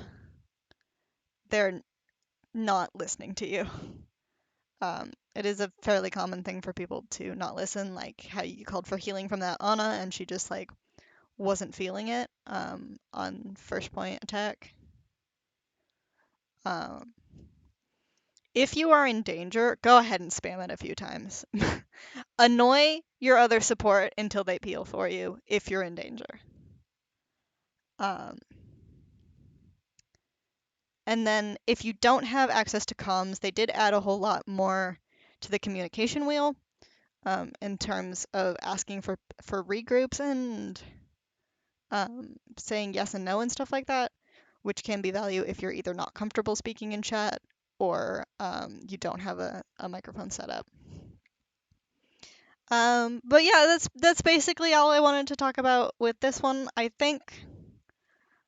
they're not listening to you. It is a fairly common thing for people to not listen, like how you called for healing from that Ana, and she just like wasn't feeling it on first point attack. Um, if you are in danger, go ahead and spam it a few times. Annoy your other support until they peel for you if you're in danger. Um, and then if you don't have access to comms, they did add a whole lot more to the communication wheel in terms of asking for regroups and saying yes and no and stuff like that, which can be value if you're either not comfortable speaking in chat or you don't have a microphone set up. But yeah, that's basically all I wanted to talk about with this one. I think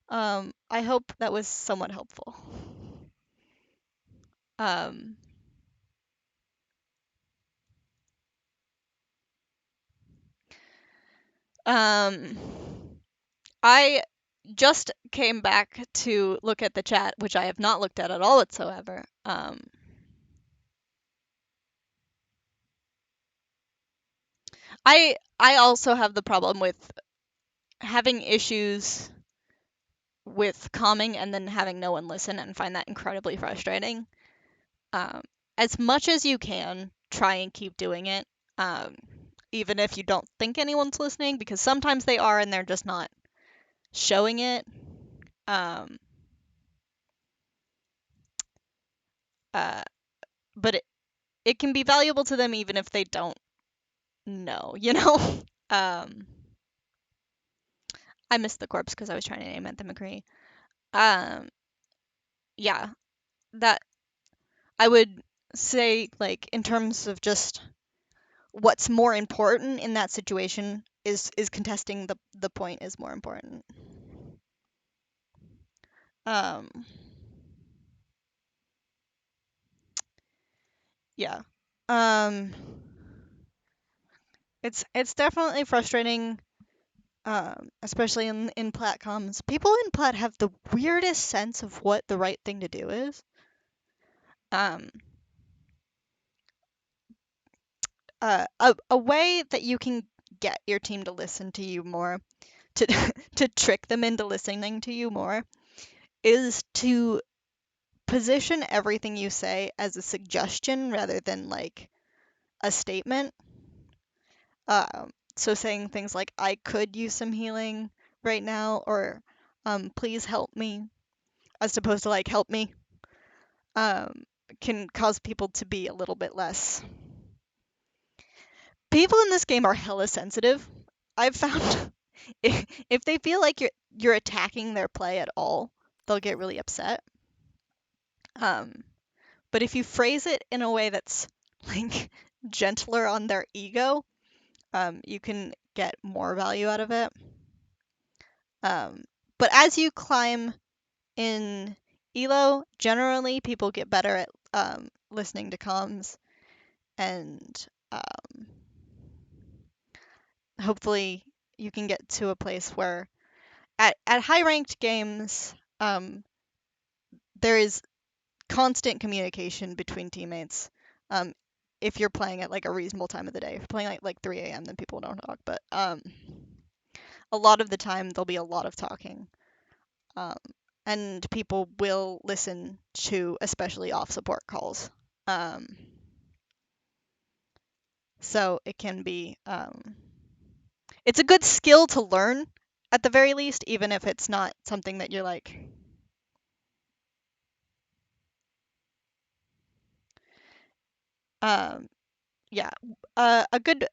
I hope that was somewhat helpful. Um, um, I just came back to look at the chat, which I have not looked at all whatsoever. I also have the problem with having issues with calming and then having no one listen and find that incredibly frustrating. Um, as much as you can, try and keep doing it, um, even if you don't think anyone's listening, because sometimes they are and they're just not showing it. Um, uh, but it can be valuable to them even if they don't know, you know? um, I missed the corpse because I was trying to name it the McCree. Um, yeah, that I would say, like, in terms of just what's more important in that situation is contesting the point is more important. Um, yeah. Um, it's definitely frustrating, especially in plat comms. People in plat have the weirdest sense of what the right thing to do is. Um, a way that you can get your team to listen to you more, to to trick them into listening to you more, is to position everything you say as a suggestion rather than like a statement. So saying things like "I could use some healing right now" or "Please help me," as opposed to like "Help me," um, can cause people to be a little bit less. People in this game are hella sensitive. I've found if they feel like you're attacking their play at all, they'll get really upset. Um, but if you phrase it in a way that's like gentler on their ego, you can get more value out of it. But as you climb in Elo, generally people get better at listening to comms, and hopefully you can get to a place where at high ranked games, there is constant communication between teammates. Um, if you're playing at like a reasonable time of the day, if you're playing like 3 a.m., then people don't talk. But a lot of the time there'll be a lot of talking, um, and people will listen to especially off support calls. Um, so it can be it's a good skill to learn at the very least, even if it's not something that you're like. Um, yeah, a good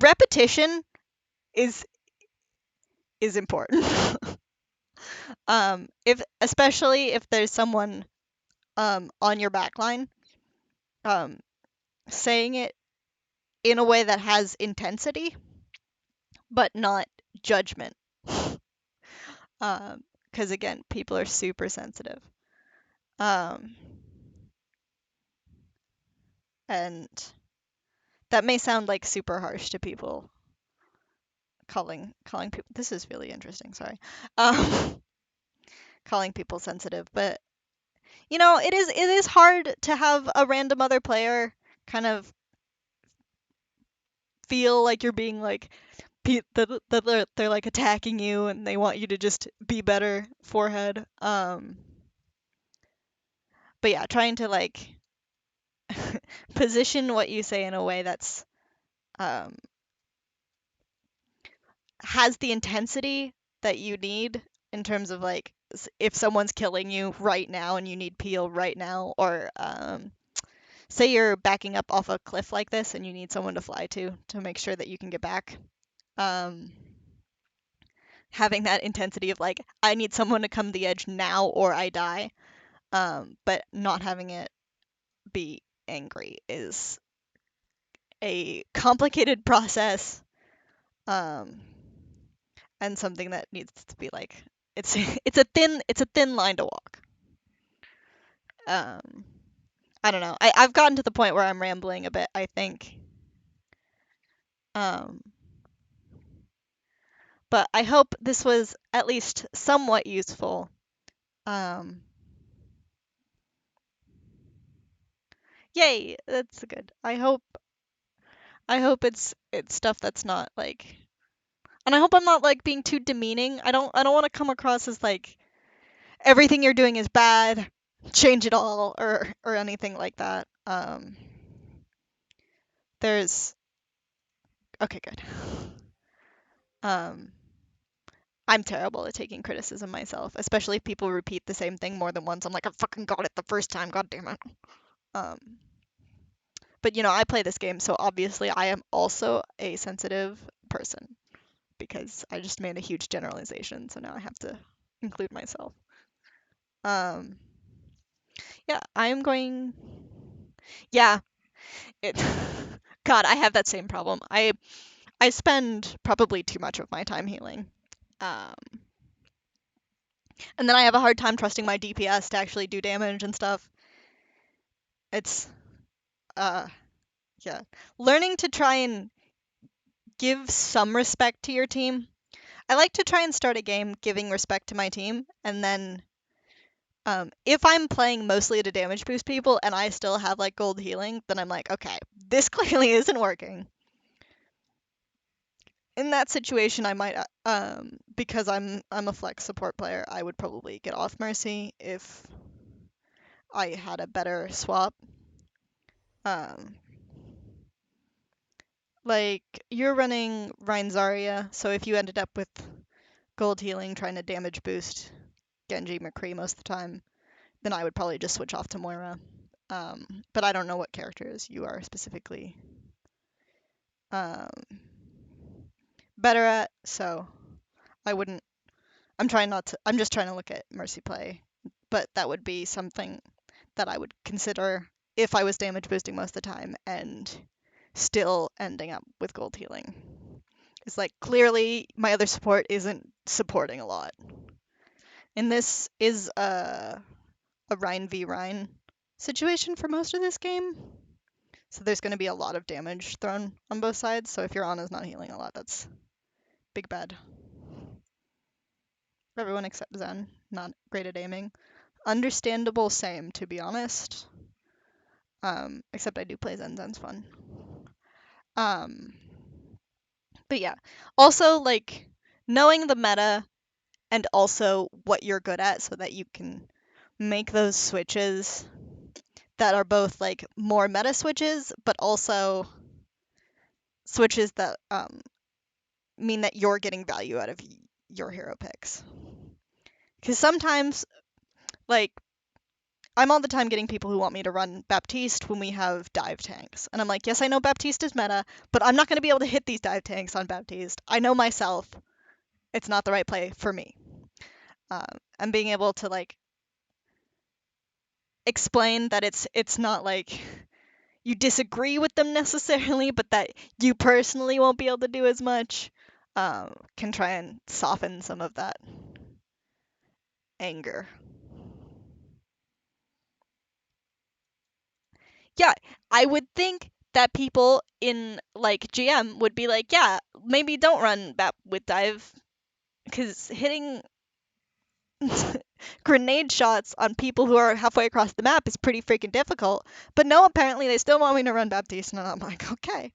repetition is important. If especially if there's someone on your back line, um, saying it in a way that has intensity but not judgment. Because again, people are super sensitive. Um, and that may sound like super harsh to people, calling people. This is really interesting. Sorry. Um, calling people sensitive, but it is hard to have a random other player kind of feel like you're being like that they're like attacking you and they want you to just be better forehead. But yeah, trying to like position what you say in a way that's um has the intensity that you need in terms of like if someone's killing you right now and you need peel right now, or say you're backing up off a cliff like this and you need someone to fly to make sure that you can get back. Um, having that intensity of like I need someone to come to the edge now or I die, but not having it be angry is a complicated process, um, and something that needs to be like it's it's a thin line to walk. Um, I don't know. I've gotten to the point where I'm rambling a bit, I think. Um, but I hope this was at least somewhat useful. Um, yay, that's good. I hope it's stuff that's not like, and I hope I'm not like being too demeaning. I don't want to come across as like everything you're doing is bad, change it all, or anything like that. There's okay, good. Um, I'm terrible at taking criticism myself, especially if people repeat the same thing more than once. I'm like, I fucking got it the first time, god damn it. Um, but I play this game, so obviously I am also a sensitive person because I just made a huge generalization, so now I have to include myself. Um, yeah, I'm going. Yeah, it. God, I have that same problem. I spend probably too much of my time healing. Um, and then I have a hard time trusting my DPS to actually do damage and stuff. It's uh yeah. Learning to try and give some respect to your team. I like to try and start a game giving respect to my team, and then if I'm playing mostly to damage boost people and I still have like gold healing, then I'm like, okay, this clearly isn't working. In that situation, I might because I'm a flex support player, I would probably get off Mercy if I had a better swap. Um, like you're running Rein Zarya, so if you ended up with gold healing trying to damage boost Genji McCree most of the time, then I would probably just switch off to Moira. But I don't know what characters you are specifically um, better at, so I wouldn't. I'm trying not to. I'm just trying to look at Mercy play, but that would be something that I would consider if I was damage boosting most of the time and still ending up with gold healing. It's like clearly my other support isn't supporting a lot. And this is a Rhine v Rhine situation for most of this game. So there's going to be a lot of damage thrown on both sides. So if your Ana's not healing a lot, that's big bad. Everyone except Zen, not great at aiming. Understandable same, to be honest. Except I do play Zen. Zen's fun. But yeah. Also, like, knowing the meta and also what you're good at so that you can make those switches that are both, like, more meta switches, but also switches that mean that you're getting value out of your hero picks. Because sometimes, like, I'm all the time getting people who want me to run Baptiste when we have dive tanks. And I'm like, yes, I know Baptiste is meta, but I'm not going to be able to hit these dive tanks on Baptiste. I know myself. It's not the right play for me. And being able to, like, explain that it's not like you disagree with them necessarily, but that you personally won't be able to do as much, can try and soften some of that anger. Yeah, I would think that people in like GM would be like, yeah, maybe don't run Bap with dive because hitting grenade shots on people who are halfway across the map is pretty freaking difficult. But no, apparently they still want me to run Baptiste, and I'm like, okay.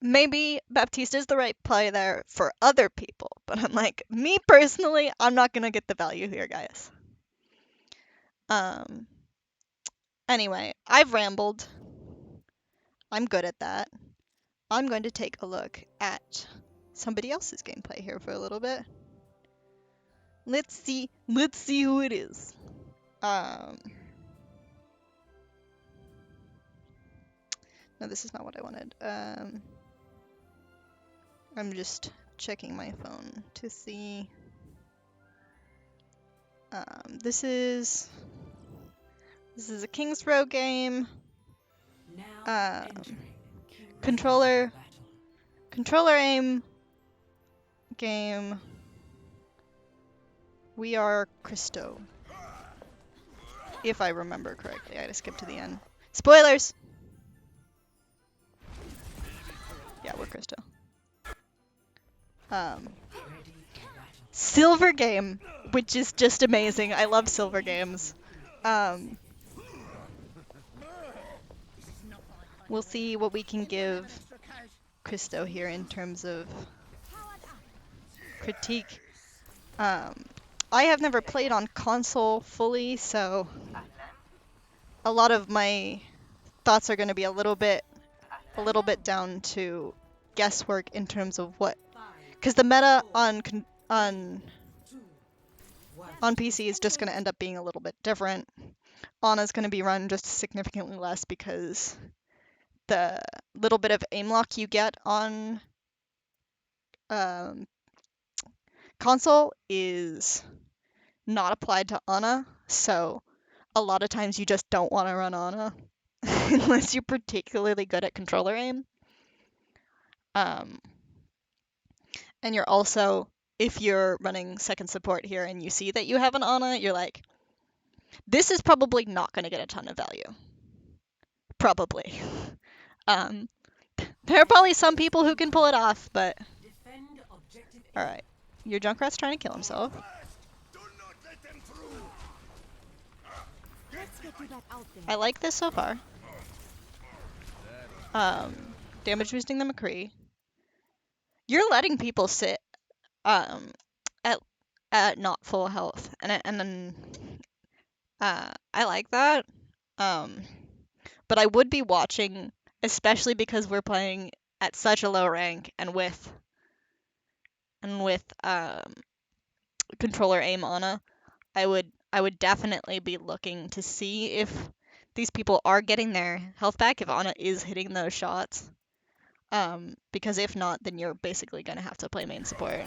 Maybe Baptiste is the right play there for other people, but I'm like, me personally, I'm not gonna get the value here, guys. Um. Anyway, I've rambled. I'm good at that. I'm going to take a look at somebody else's gameplay here for a little bit. Let's see who it is. No, this is not what I wanted. I'm just checking my phone to see. This is a King's Row game. Now entering Controller battle. controller aim game. We are Christo. If I remember correctly, I had to skip to the end. Spoilers! Yeah, we're Christo. Silver game, which is just amazing. I love silver games. We'll see what we can give Christo here in terms of critique. I have never played on console fully, so a lot of my thoughts are going to be a little bit down to guesswork in terms of what, because the meta on PC is just going to end up being a little bit different. Ana's going to be run just significantly less because the little bit of aim lock you get on console is not applied to Ana, so a lot of times you just don't want to run Ana unless you're particularly good at controller aim. And you're also, if you're running second support here and you see that you have an Ana, you're like, this is probably not going to get a ton of value. Probably. There are probably some people who can pull it off, but... Alright. Your Junkrat's trying to kill himself. I like this so far. Damage boosting the McCree. You're letting people sit at not full health, and then I like that. But I would be watching, especially because we're playing at such a low rank and with controller aim Ana. I would definitely be looking to see if these people are getting their health back, if Ana is hitting those shots. because if not, then you're basically gonna have to play main support.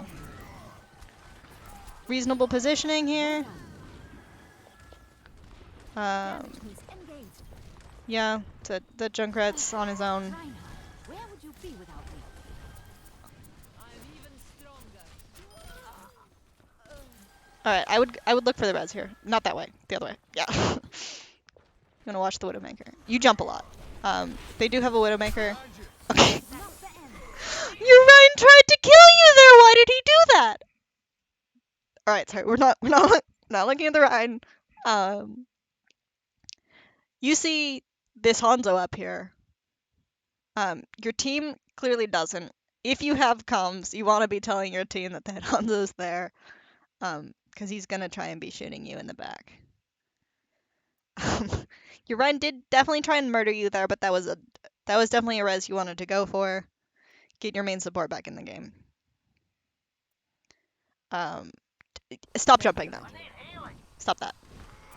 Reasonable positioning here. Damage boost engaged. Yeah, the Junkrat's on his own. Reinhardt, where would you be without me? Alright, I would look for the res here. Not that way. The other way. Yeah. I'm gonna watch the Widowmaker. You jump a lot. They do have a Widowmaker. Okay. Not the end. Your Ryan tried to kill you there! Why did he do that? Alright, sorry, we're not looking at the Ryan. You see this Hanzo up here. Your team clearly doesn't. If you have comms, you want to be telling your team that that Hanzo's there. Because he's gonna try and be shooting you in the back. Your Ryan did definitely try and murder you there, but that was definitely a res you wanted to go for. Get your main support back in the game. Stop jumping though. Stop that.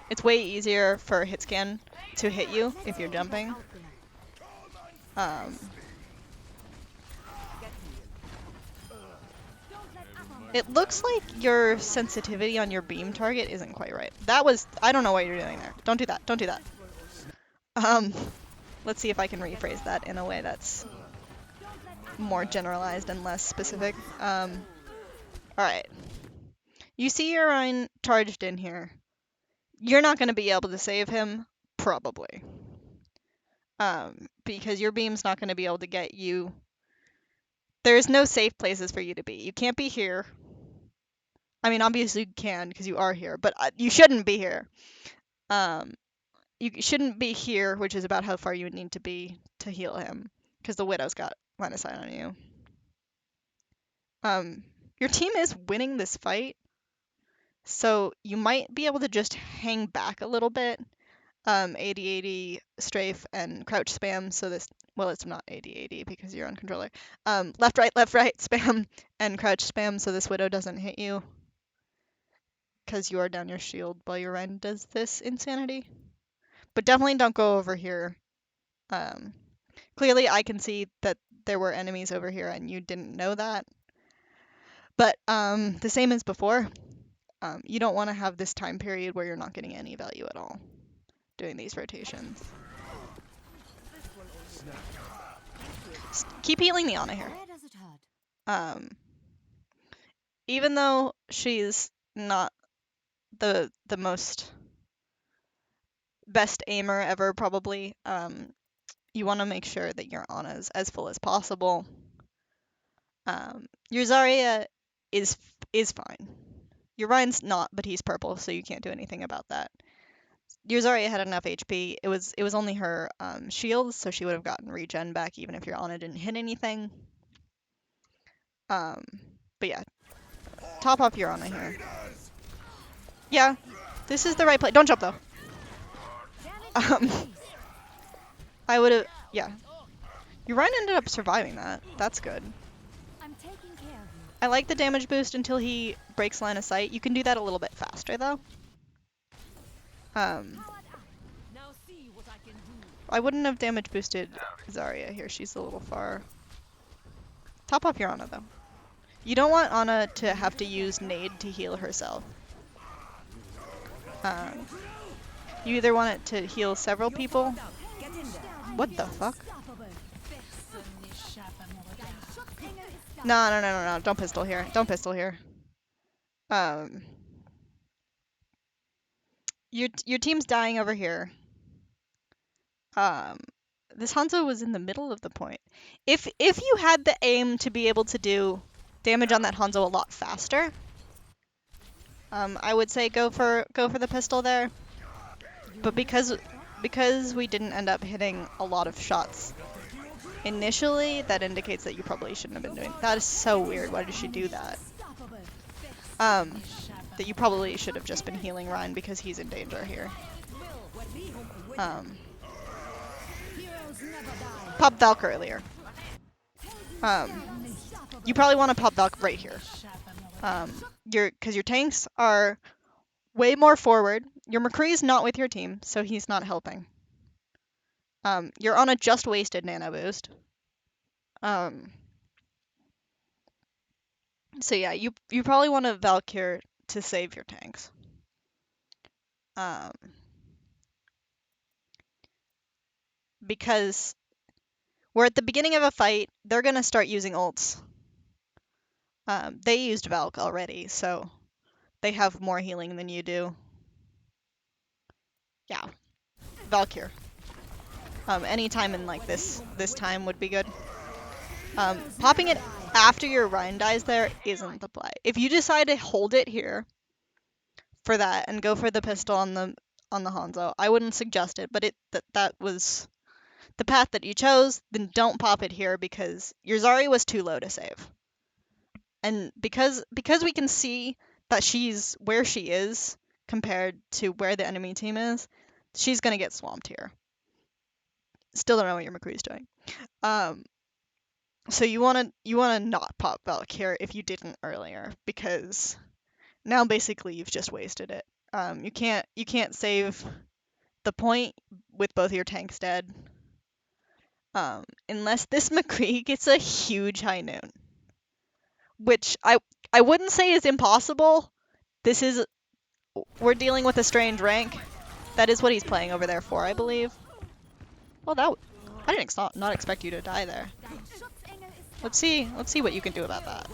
It's way easier for hit scan to hit you if you're jumping. It looks like your sensitivity on your beam target isn't quite right. I don't know what you're doing there. Don't do that. Don't do that. Let's see if I can rephrase that in a way that's more generalized and less specific. Alright. You see Orion charged in here. You're not going to be able to save him, probably. Because your beam's not going to be able to get you. There's no safe places for you to be. You can't be here. I mean, obviously you can because you are here, but you shouldn't be here. You shouldn't be here, which is about how far you would need to be to heal him, because the Widow's got line of sight on you. Your team is winning this fight, so you might be able to just hang back a little bit. 80-80 strafe and crouch spam, so this, well, it's not 80-80 because you're on controller. Left, right, spam, and crouch spam so this Widow doesn't hit you. Because you are down your shield while your Ryan does this insanity. But definitely don't go over here. Clearly I can see that there were enemies over here and you didn't know that. But the same as before. You don't want to have this time period where you're not getting any value at all doing these rotations. Keep healing the Ana here. Where does it hurt? Even though she's not the most best aimer ever, probably, you want to make sure that your Ana's as full as possible. Your Zarya is fine. Your Ryan's not, but he's purple, so you can't do anything about that. Your Zarya had enough HP. It was only her shields, so she would have gotten regen back even if your Ana didn't hit anything. But yeah, top off your Ana here. Yeah, this is the right play. Don't jump though. I would have, yeah. Your Ryan ended up surviving that. That's good. I'm taking care of you. I like the damage boost until he breaks line of sight. You can do that a little bit faster though. Now see what I can do. I wouldn't have damage boosted Zarya here. She's a little far. Top off your Ana though. You don't want Ana to have to use nade to heal herself. You either want it to heal several people. What the fuck? No. Don't pistol here. Don't pistol here. Your team's dying over here. This Hanzo was in the middle of the point. If you had the aim to be able to do damage on that Hanzo a lot faster, I would say go for the pistol there. But because we didn't end up hitting a lot of shots initially, that indicates that you probably shouldn't have been doing. That is so weird. Why did she do that? That you probably should have just been healing Ryan because he's in danger here. Pop Valk earlier. You probably want to pop Valk right here. Because your tanks are way more forward. Your McCree's not with your team, so he's not helping. You're on a just wasted nano boost. Um, so yeah, you probably want to Valkyr to save your tanks. Um, because we're at the beginning of a fight, they're gonna start using ults. They used Valk already, so they have more healing than you do. Yeah, Valkyr. Any time in like this time would be good. Popping it after your Rhine dies there isn't the play. If you decide to hold it here for that and go for the pistol on the Hanzo, I wouldn't suggest it, but that was the path that you chose. Then don't pop it here because your Zarya was too low to save. And because we can see that she's where she is compared to where the enemy team is, she's gonna get swamped here. Still don't know what your McCree's doing. So you wanna not pop Valk here if you didn't earlier, because now basically you've just wasted it. You can't save the point with both your tanks dead. Unless this McCree gets a huge high noon, which I wouldn't say is impossible. We're dealing with a strange rank. That is what he's playing over there for, I believe. Well, I didn't not expect you to die there. Let's see what you can do about that.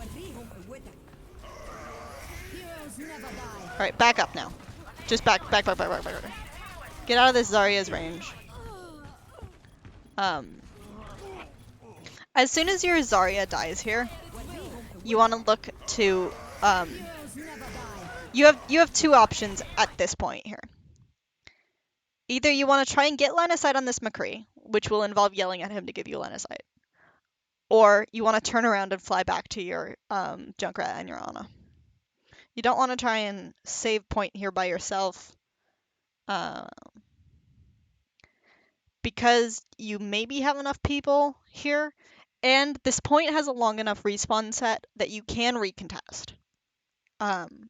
All right, back up now. Just back. Get out of this Zarya's range. As soon as your Zarya dies here, you want to look to you have two options at this point here. Either you want to try and get line of sight on this McCree, which will involve yelling at him to give you line of sight, or you want to turn around and fly back to your Junkrat and your Ana. You don't want to try and save point here by yourself, because you maybe have enough people here, and this point has a long enough respawn set that you can recontest.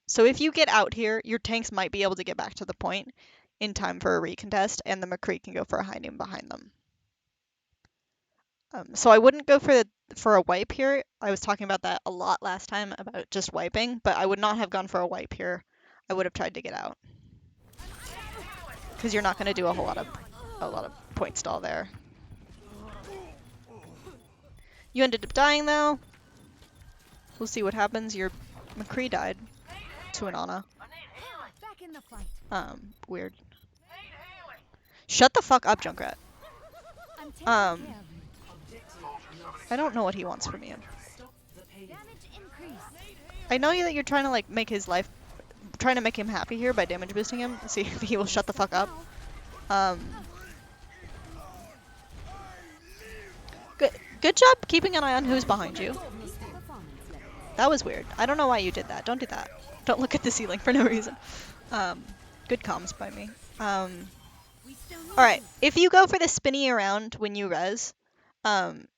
So if you get out here, your tanks might be able to get back to the point in time for a recontest, and the McCree can go for a high noon behind them. So I wouldn't go for a wipe here. I was talking about that a lot last time about just wiping, but I would not have gone for a wipe here. I would have tried to get out, because you're not going to do a lot of point stall there. You ended up dying though. We'll see what happens. Your McCree died to an Ana. Back in the fight. Weird. Shut the fuck up, Junkrat. I'm taking care of you. I don't know what he wants from you. Damage increase. I know that you're trying to like make his life, trying to make him happy here by damage boosting him. See if he will shut the fuck up. Good job keeping an eye on who's behind you. That was weird. I don't know why you did that. Don't do that. Don't look at the ceiling for no reason. Good comms by me. Alright, if you go for the spinny around when you res,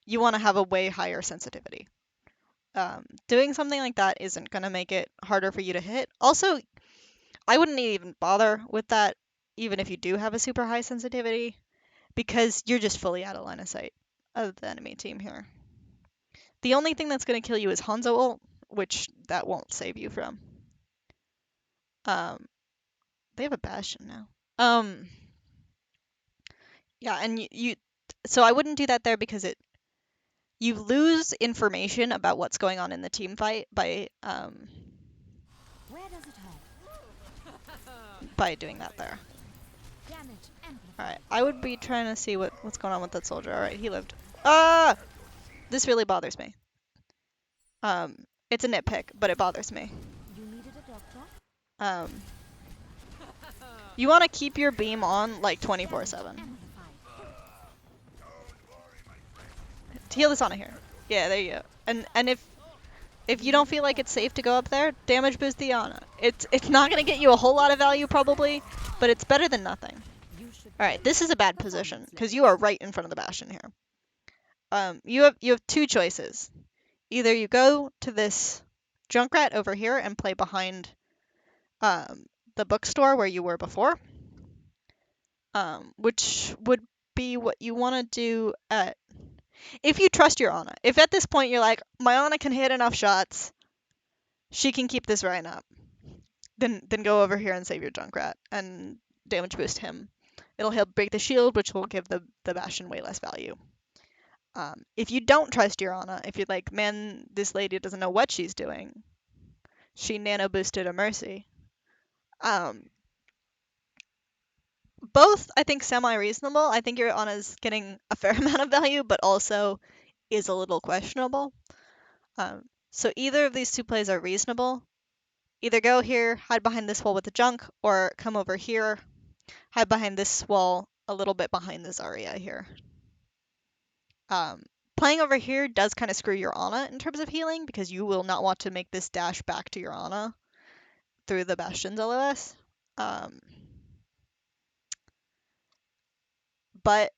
you want to have a way higher sensitivity. Doing something like that isn't going to make it harder for you to hit. Also, I wouldn't even bother with that, even if you do have a super high sensitivity, because you're just fully out of line of sight of the enemy team here. The only thing that's going to kill you is Hanzo ult, which that won't save you from. They have a Bastion now. Yeah, and so I wouldn't do that there because you lose information about what's going on in the team fight by Where does it hurt? by doing that there. Damage amplified. All right, I would be trying to see what's going on with that soldier. All right, he lived. This really bothers me. It's a nitpick, but it bothers me. You needed a doctor? You want to keep your beam on like 24/7. Amplified. Heal this Ana here. Yeah, there you go. And if you don't feel like it's safe to go up there, damage boost the Ana. It's not gonna get you a whole lot of value probably, but it's better than nothing. All right, this is a bad position because you are right in front of the Bastion here. You have two choices. Either you go to this Junkrat over here and play behind the bookstore where you were before, which would be what you want to do at. If you trust your Ana, if at this point you're like, my Ana can hit enough shots, she can keep this Ryan up, then go over here and save your Junkrat and damage boost him. It'll help break the shield, which will give the Bastion way less value. If you don't trust your Ana, if you're like, man, this lady doesn't know what she's doing, she nano boosted a Mercy. Both, I think, semi-reasonable. I think your Ana's getting a fair amount of value, but also is a little questionable. So either of these two plays are reasonable. Either go here, hide behind this wall with the junk, or come over here, hide behind this wall a little bit behind the Zarya here. Playing over here does kind of screw your Ana in terms of healing, because you will not want to make this dash back to your Ana through the Bastion's LOS. But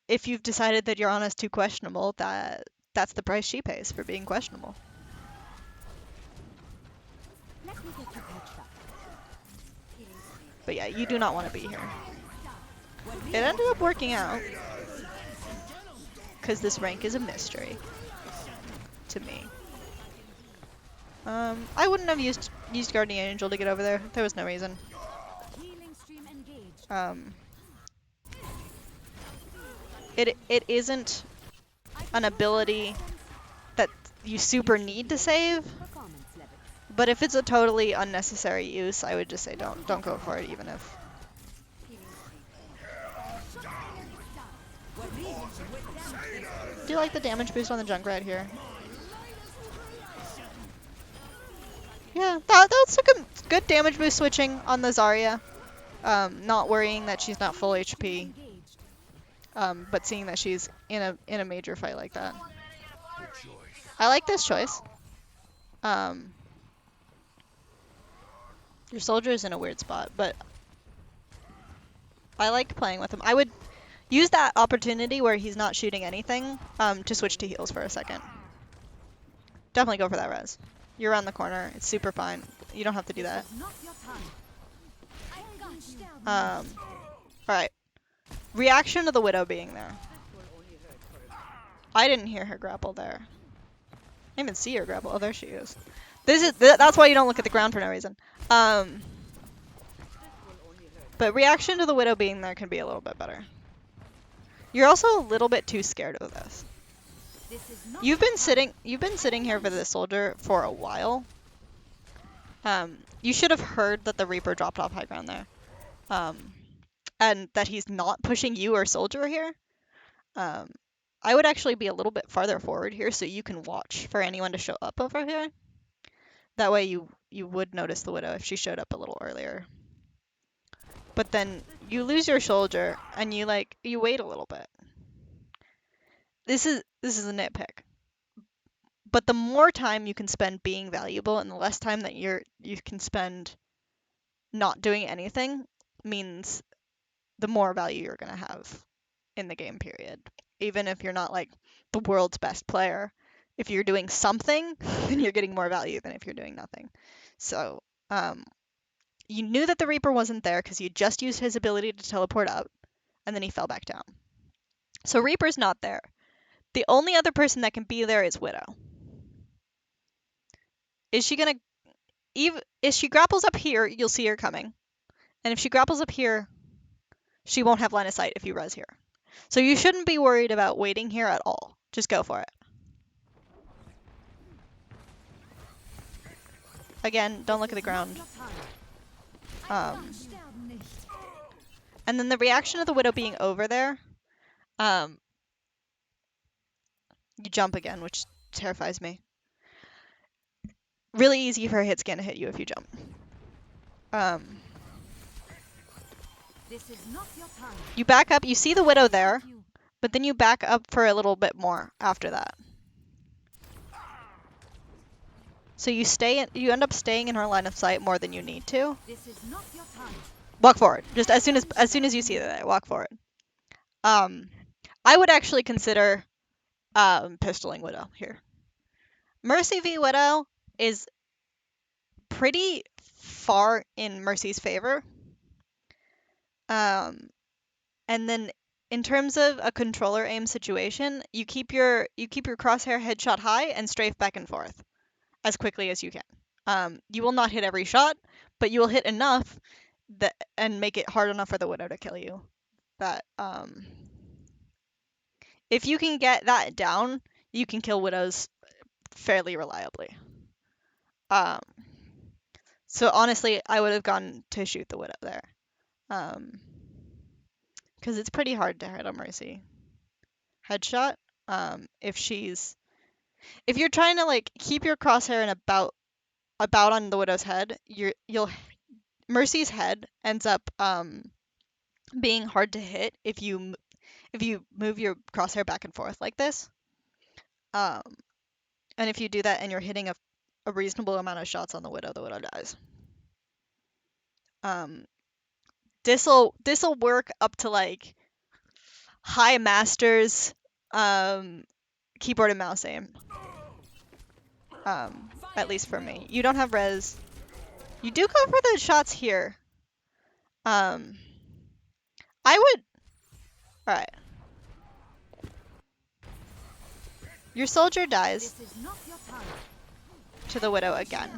if you've decided that your Ana is too questionable, that's the price she pays for being questionable. Let me get you patched up. But yeah, you do not want to be here. It ended up working out, because this rank is a mystery to me. I wouldn't have used Guardian Angel to get over there. There was no reason. Healing stream engaged. It isn't an ability that you super need to save, Performance level. but if it's a totally unnecessary use, I would just say don't go for it, even if. Do you like the damage boost on the Junkrat here? Yeah, that's a good damage boost switching on the Zarya. Not worrying that she's not full HP, but seeing that she's in a major fight like that. I like this choice. Your soldier is in a weird spot, but I like playing with him. I would use that opportunity where he's not shooting anything to switch to heals for a second. Definitely go for that res. You're around the corner. It's super fine. You don't have to do that. Not your time. I got you. Alright. Reaction to the Widow being there. I didn't hear her grapple there. I didn't even see her grapple. Oh, there she is. That's why you don't look at the ground for no reason. But reaction to the Widow being there can be a little bit better. You're also a little bit too scared of this. You've been sitting here for the soldier for a while. You should have heard that the Reaper dropped off high ground there. And that he's not pushing you or soldier here. I would actually be a little bit farther forward here so you can watch for anyone to show up over here. That way you would notice the Widow if she showed up a little earlier. But then you lose your soldier and you wait a little bit. This is a nitpick. But the more time you can spend being valuable and the less time that you can spend not doing anything means the more value you're going to have in the game period. Even if you're not like the world's best player, if you're doing something, then you're getting more value than if you're doing nothing. So, you knew that the Reaper wasn't there because you just used his ability to teleport up, and then he fell back down. So Reaper's not there. The only other person that can be there is Widow. If she grapples up here, you'll see her coming. And if she grapples up here, she won't have line of sight if you res here. So you shouldn't be worried about waiting here at all. Just go for it. Again, don't look at the ground. And then the reaction of the Widow being over there, you jump again, which terrifies me. Really easy for a hit scan to hit you if you jump. This is not your time. You back up, you see the Widow there, but then you back up for a little bit more after that. So you end up staying in her line of sight more than you need to. This is not your time. Walk forward. Just as soon as you see that, walk forward. I would actually consider pistoling Widow here. Mercy v Widow is pretty far in Mercy's favor. And then in terms of a controller aim situation, you keep your crosshair headshot high and strafe back and forth as quickly as you can. You will not hit every shot, but you will hit enough that and make it hard enough for the widow to kill you. That if you can get that down, you can kill widows fairly reliably. Um, so honestly, I would have gone to shoot the widow there. Because it's pretty hard to hit a Mercy headshot. If you're trying to like keep your crosshair in about on the widow's head, you'll Mercy's head ends up being hard to hit if you move your crosshair back and forth like this. Um, and if you do that and you're hitting a reasonable amount of shots on the widow dies. This'll work up to like high masters keyboard and mouse aim. At least for me. You don't have res. You do go for the shots here. I would. All right. Your soldier dies This is not your time. to the widow again,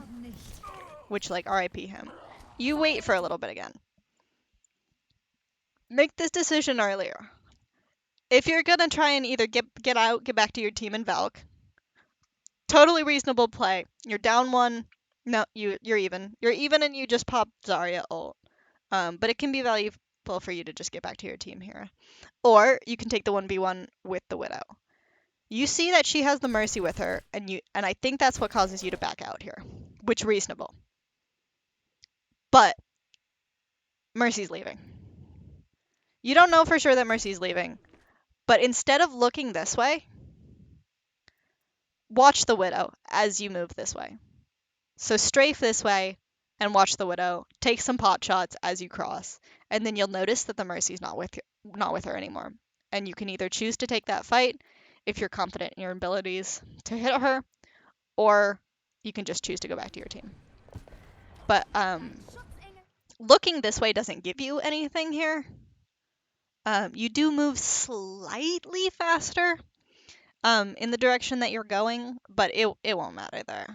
which like RIP him. You wait for a little bit again. Make this decision earlier. If you're gonna try and either get back to your team in Valk, totally reasonable play. You're down one. No, you're even. You're even, and you just pop Zarya ult. But it can be valuable for you to just get back to your team here. Or you can take the 1v1 with the widow. You see that she has the Mercy with her, and I think that's what causes you to back out here, which is reasonable. But Mercy's leaving. You don't know for sure that Mercy's leaving, but instead of looking this way, watch the widow as you move this way. So strafe this way and watch the widow. Take some pot shots as you cross, and then you'll notice that the Mercy's not with her anymore. And you can either choose to take that fight if you're confident in your abilities to hit her, or you can just choose to go back to your team. But looking this way doesn't give you anything here. You do move slightly faster in the direction that you're going, but it won't matter there.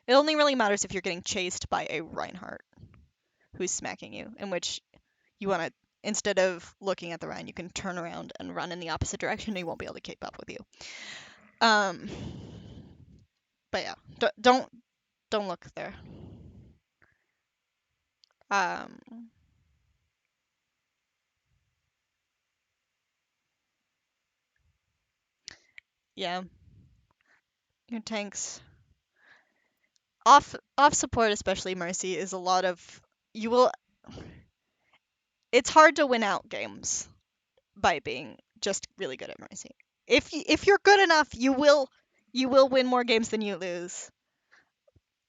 It only really matters if you're getting chased by a Reinhardt who's smacking you, in which you want to, instead of looking at the Rein, you can turn around and run in the opposite direction and he won't be able to keep up with you. But yeah, don't look there. Yeah, your tanks off support, especially Mercy, is a lot of it's hard to win out games by being just really good at Mercy. If you're good enough, you will win more games than you lose.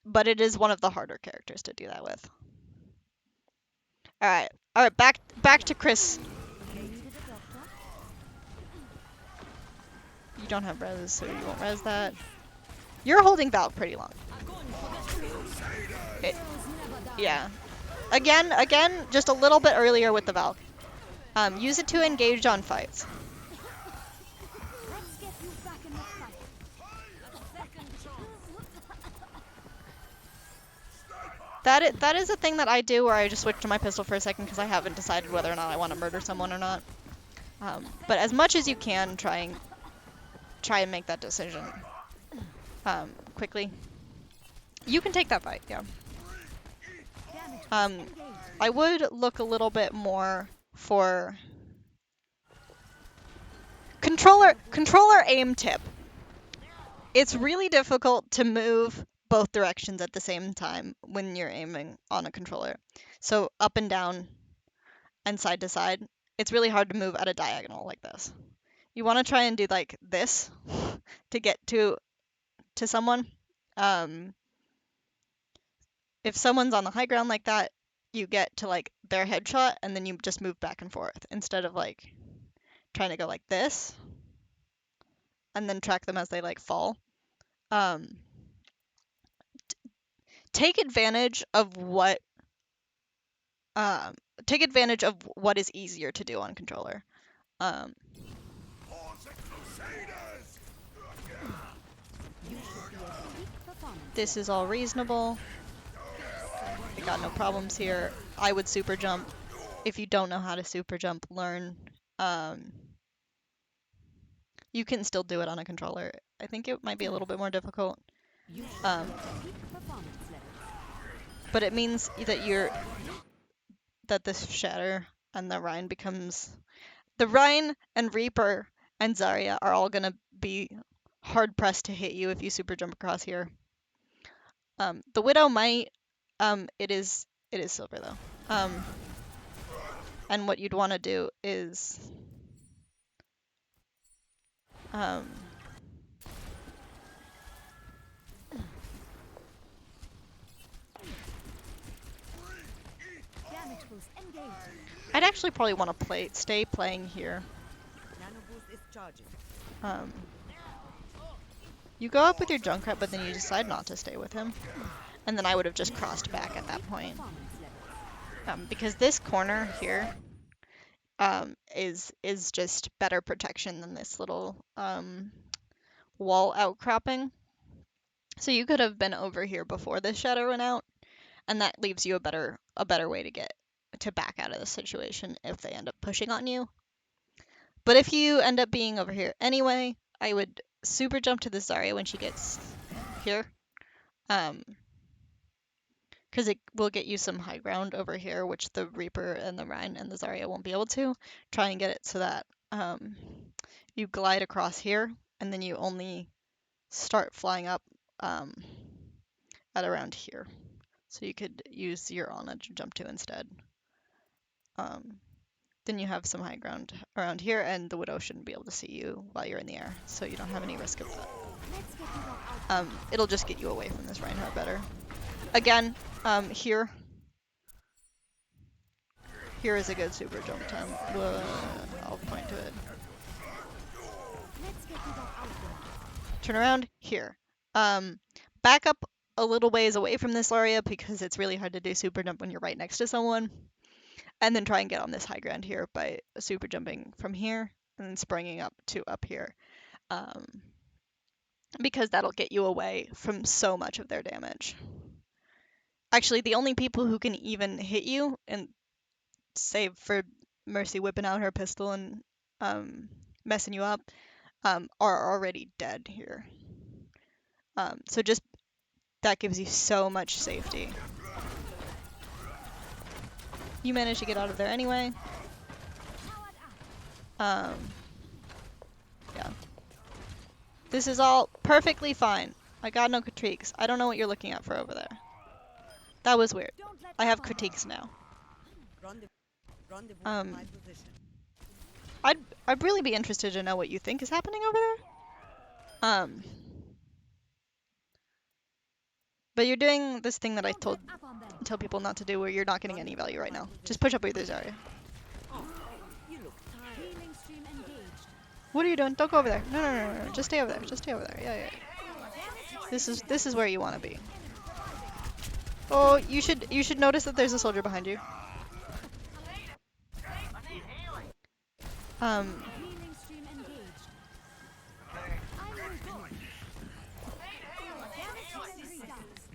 But it is one of the harder characters to do that with. All right, back to Chris. You don't have res, so you won't res that. You're holding Valk pretty long. Yeah. Again, just a little bit earlier with the Valk. Use it to engage on fights. Let's get you back in the fight. That is a thing that I do where I just switch to my pistol for a second because I haven't decided whether or not I want to murder someone or not. But as much as you can, try and make that decision quickly. You can take that fight, yeah. I would look a little bit more for controller aim tip. It's really difficult to move both directions at the same time when you're aiming on a controller. So up and down and side to side, it's really hard to move at a diagonal like this. You want to try and do like this to get to someone. If someone's on the high ground like that, you get to like their headshot and then you just move back and forth instead of like trying to go like this and then track them as they like fall. Take advantage of what take advantage of what is easier to do on controller. Um, this is all reasonable. I got no problems here. I would super jump. If you don't know how to super jump, learn. You can still do it on a controller. I think it might be a little bit more difficult. But it means that this Shatter and the Rhine becomes... The Rhine and Reaper and Zarya are all gonna be hard pressed to hit you if you super jump across here. The Widow might. It is silver though. And what you'd want to do is I'd actually probably want to stay playing here. You go up with your Junkrat, but then you decide not to stay with him. And then I would have just crossed back at that point. Because this corner here is just better protection than this little wall outcropping. So you could have been over here before this shadow went out, and that leaves you a better way to back out of the situation if they end up pushing on you. But if you end up being over here anyway, I would super jump to the Zarya when she gets here. Because it will get you some high ground over here, which the Reaper and the Rhine and the Zarya won't be able to. Try and get it so that you glide across here, and then you only start flying up at around here. So you could use your Ana to jump to instead. Then you have some high ground around here, and the Widow shouldn't be able to see you while you're in the air, so you don't have any risk of that. It'll just get you away from this Reinhardt better. Again, here is a good super jump time. I'll point to it. Turn around, here. Back up a little ways away from this area because it's really hard to do super jump when you're right next to someone. And then try and get on this high ground here by super jumping from here and then springing up to up here. Because that'll get you away from so much of their damage. Actually, the only people who can even hit you, and save for Mercy whipping out her pistol and messing you up, are already dead here. So just that gives you so much safety. You managed to get out of there anyway. Yeah. This is all perfectly fine. I got no critiques. I don't know what you're looking at for over there. That was weird. I have critiques now. I'd really be interested to know what you think is happening over there. But you're doing this thing that I tell people not to do, where you're not getting any value right now. Just push up with your Zarya. What are you doing? Don't go over there. No. Just stay over there. Just stay over there. Yeah. This is where you want to be. Oh, you should notice that there's a soldier behind you.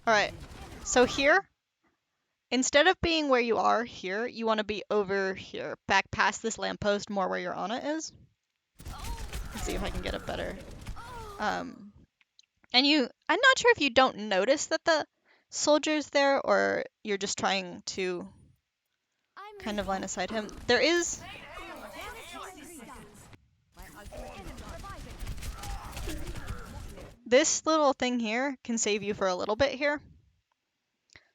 Alright, so here, instead of being where you are here, you want to be over here, back past this lamppost, more where your Ana is. Let's see if I can get it better. I'm not sure if you don't notice that the soldier's there, or you're just trying to kind of line of sight him. There is... This little thing here can save you for a little bit here.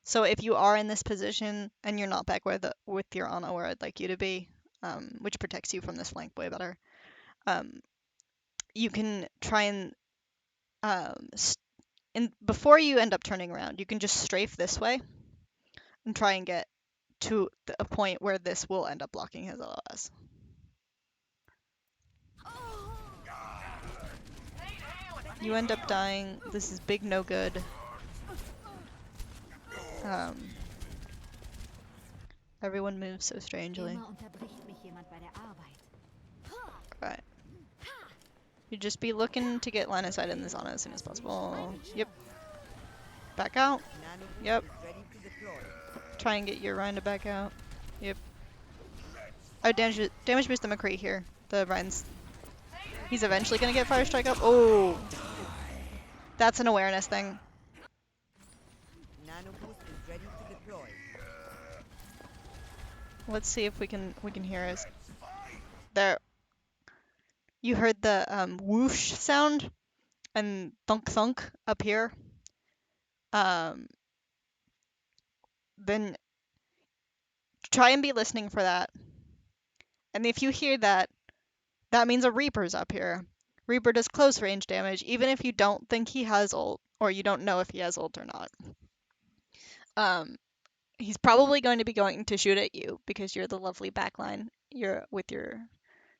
So if you are in this position and you're not back with your Ana where I'd like you to be, which protects you from this flank way better, you can try and before you end up turning around, you can just strafe this way and try and get to a point where this will end up blocking his LOS. You end up dying. This is big no good. Everyone moves so strangely. Immer unterbricht mich jemand bei der Arbeit. Right. You just be looking to get line of sight in the zone as soon as possible. Yep. Back out. Yep. Try and get your Rhine to back out. Yep. Oh, damage boost the McCree here. The Rhine's. He's eventually gonna get Fire Strike up. Oh! That's an awareness thing. Let's see if we can hear us. There. You heard the whoosh sound and thunk thunk up here. Then try and be listening for that. And if you hear that, that means a Reaper's up here. Reaper does close range damage, even if you don't think he has ult, or you don't know if he has ult or not. He's probably going to be going to shoot at you because you're the lovely backline. You're with your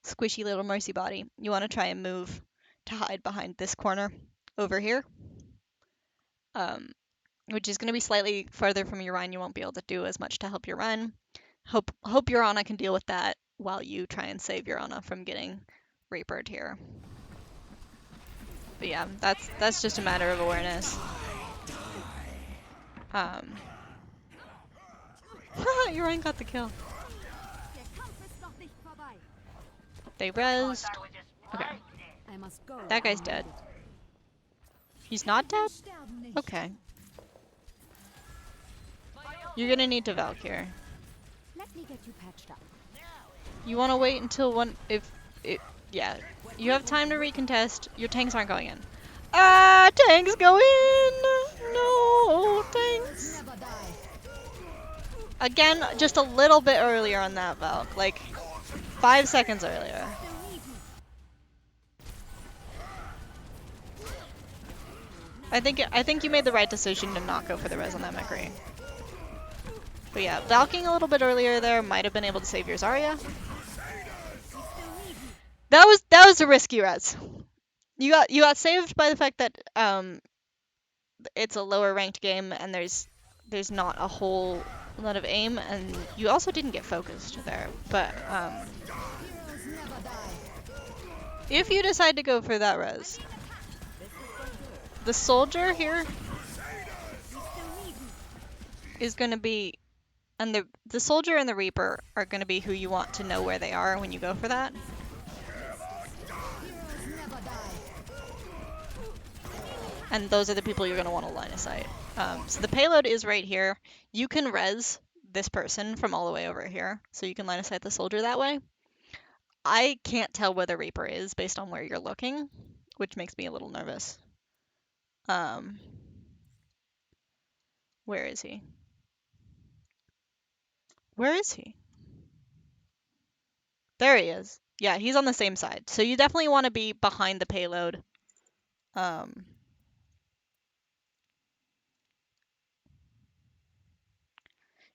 squishy little Mercy body. You want to try and move to hide behind this corner over here, which is going to be slightly further from your run. You won't be able to do as much to help your run. Hope your Ana can deal with that while you try and save your Ana from getting Reapered here. But yeah, that's just a matter of awareness. Your Ryan got the kill. They rezzed. Okay. I must go. That guy's dead. He's not dead? Okay. You're gonna need to Valk here. Let me get you patched up. You wanna wait until yeah. You have time to recontest. Your tanks aren't going in. Ah, tanks go in! No, tanks. Again, just a little bit earlier on that Valk, like 5 seconds earlier. I think you made the right decision to not go for the res on that McCree. But yeah, Valking a little bit earlier there might have been able to save your Zarya. That was a risky res. You got saved by the fact that it's a lower ranked game and there's not a whole lot of aim, and you also didn't get focused there. But if you decide to go for that res, the soldier here is going to be, and the soldier and the Reaper are going to be who you want to know where they are when you go for that. And those are the people you're going to want to line of sight. So the payload is right here. You can res this person from all the way over here, so you can line of sight the soldier that way. I can't tell where the Reaper is based on where you're looking, which makes me a little nervous. Where is he? Where is he? There he is. Yeah, he's on the same side. So you definitely want to be behind the payload.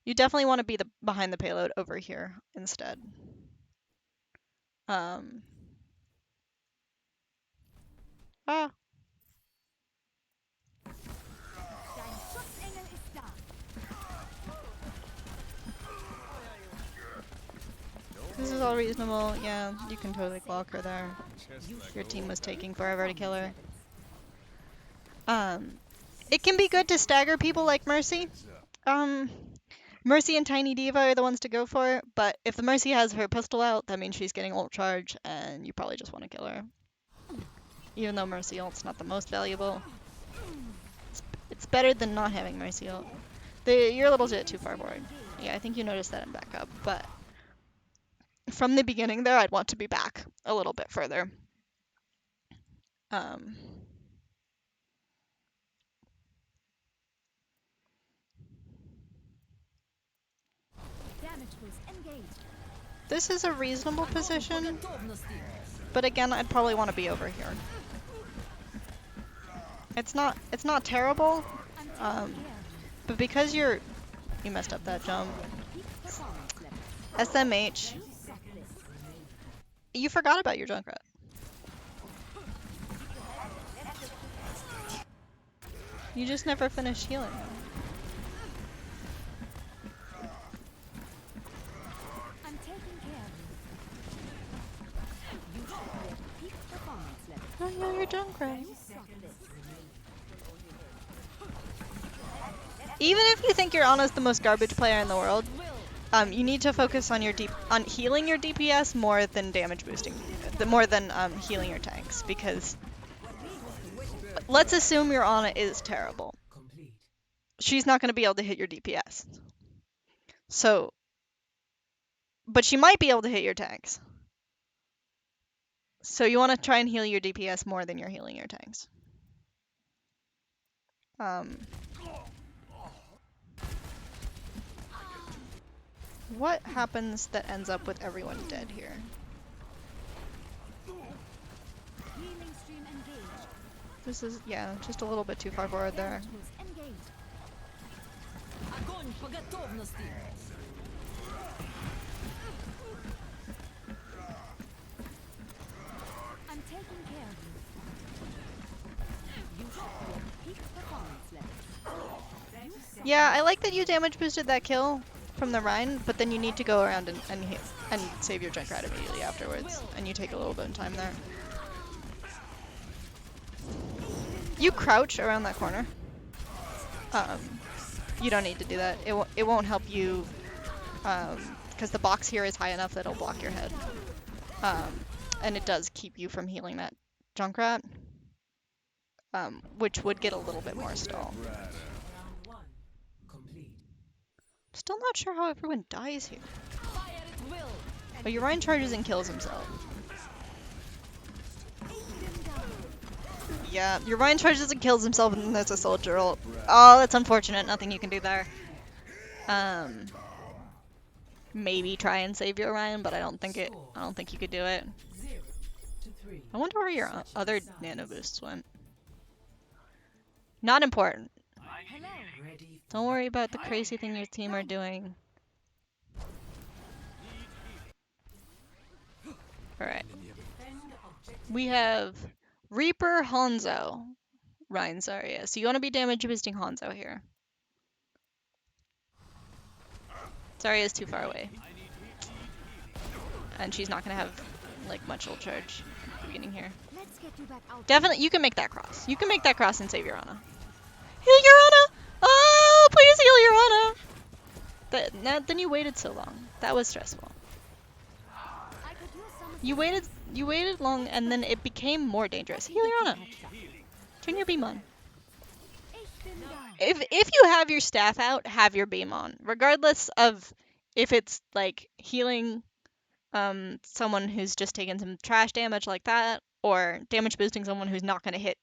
You definitely want to be behind the payload over here instead. Ah. This is all reasonable. Yeah, you can totally clock her there. Your team was taking forever to kill her. It can be good to stagger people like Mercy. Mercy and Tiny Diva are the ones to go for, but if the Mercy has her pistol out, that means she's getting ult charge, and you probably just want to kill her. Even though Mercy ult's not the most valuable. It's better than not having Mercy ult. You're a little bit too far forward. Yeah, I think you noticed that in backup, but from the beginning there, I'd want to be back a little bit further. This is a reasonable position, but again, I'd probably want to be over here. It's not terrible, but because you messed up that jump. SMH. You forgot about your Junkrat. You just never finished healing. your Junkrat. Even if you think your Ana's the most garbage player in the world, you need to focus on on healing your DPS more than damage boosting, more than healing your tanks, because let's assume your Ana is terrible. She's not going to be able to hit your DPS. So, but she might be able to hit your tanks. So you want to try and heal your DPS more than you're healing your tanks. What happens that ends up with everyone dead here? Healing stream engaged. This is, yeah, just a little bit too far forward there. Damage boost engaged. Огонь по готовности! I'm taking care of you. You should be at peak performance levels. Yeah, I like that you damage boosted that kill from the Rhine, but then you need to go around and save your Junkrat immediately afterwards, and you take a little bit of time there. You crouch around that corner. You don't need to do that. It won't help you, because the box here is high enough that it'll block your head. And it does keep you from healing that Junkrat, which would get a little bit more stall. Still not sure how everyone dies here. But Urian charges and kills himself. Yeah, Urian charges and kills himself, and then there's a soldier ult. Oh, that's unfortunate. Nothing you can do there. Maybe try and save your Urian, but I don't think you could do it. I wonder where your other nano boosts went. Not important. Hello. Don't worry about the crazy thing your team are doing. Alright. We have Reaper, Hanzo, Rhine Zarya. So you want to be damage boosting Hanzo here. Zarya is too far away. And she's not going to have like much ult charge at the beginning here. Let's get you back out. Definitely, you can make that cross. You can make that cross and save your Ana. Heal your Ana! Oh, please heal your Ana! Then you waited so long. That was stressful. I could use some You waited long, and then it became more dangerous. Heal your Ana. Turn your beam on. Ich bin da. If you have your staff out, have your beam on, regardless of if it's like healing someone who's just taken some trash damage like that, or damage boosting someone who's not going to hit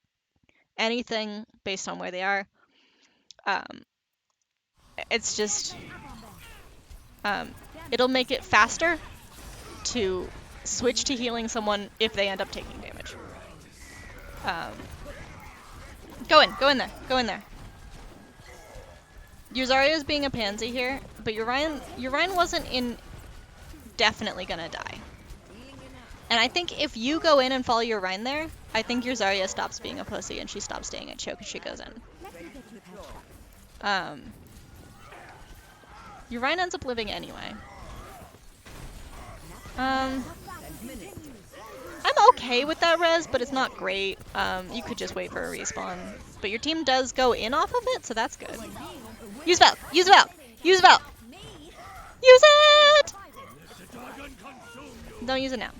anything based on where they are. It's just it'll make it faster to switch to healing someone if they end up taking damage. Go in there. Your Zarya is being a pansy here, but your Rhine wasn't definitely gonna die. And I think if you go in and follow your Rhine there, I think your Zarya stops being a pussy and she stops staying at choke and she goes in. Let me get you patched up. Your Rhine ends up living anyway. I'm okay with that res, but it's not great. You could just wait for a respawn. But your team does go in off of it, so that's good. Use Valk! Use Valk! Use Valk! Use it! Don't use it now.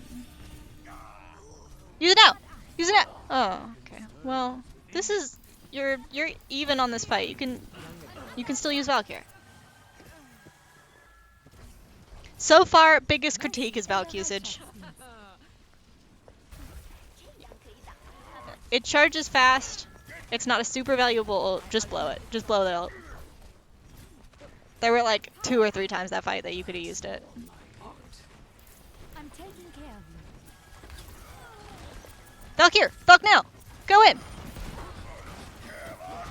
Use it now! Use it now! Oh, okay. Well, this is you're even on this fight. You can still use Valk here. So far, biggest critique is Valk usage. It charges fast. It's not a super valuable ult. Just blow it. Just blow the ult. There were like 2 or 3 times that fight that you could have used it. I'm taking care of you. Valk here! Valk now! Go in!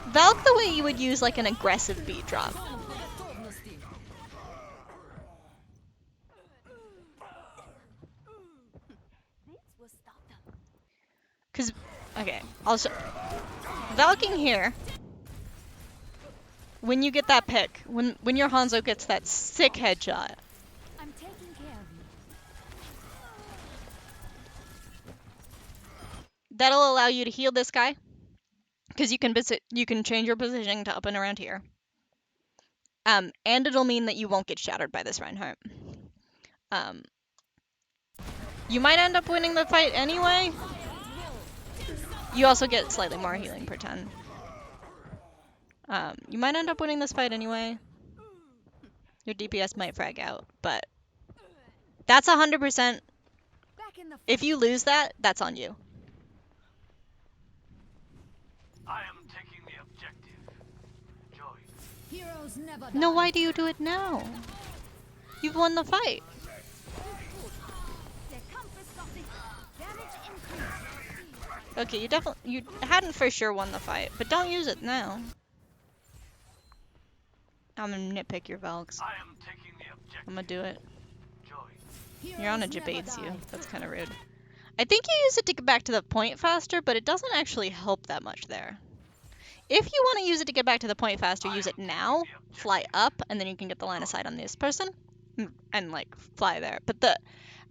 Valk the way you would use like an aggressive beat drop. This will stop them. Cause, okay, also, Valking here, when you get that pick, when your Hanzo gets that sick headshot, I'm taking care of That'll allow you to heal this guy, because you can change your positioning to up and around here. And it'll mean that you won't get shattered by this Reinhardt. You might end up winning the fight anyway. You also get slightly more healing per 10. You might end up winning this fight anyway. Your DPS might frag out, but that's 100%. Back in the If you lose that, that's on you. I am taking the objective. Joy. heroes never die. No, why do you do it now? You've won the fight. Der Kampf ist noch nicht. Damage increased. Okay, you hadn't for sure won the fight, but don't use it now. I'm gonna nitpick your Valks. I am taking the objective. I'm gonna do it. Joy. You're on a Heroes never Jabades you. die. That's kind of rude. I think you use it to get back to the point faster, but it doesn't actually help that much there. If you want to use it to get back to the point faster, use it now, fly up, and then you can get the line of sight on this person, and like fly there. But the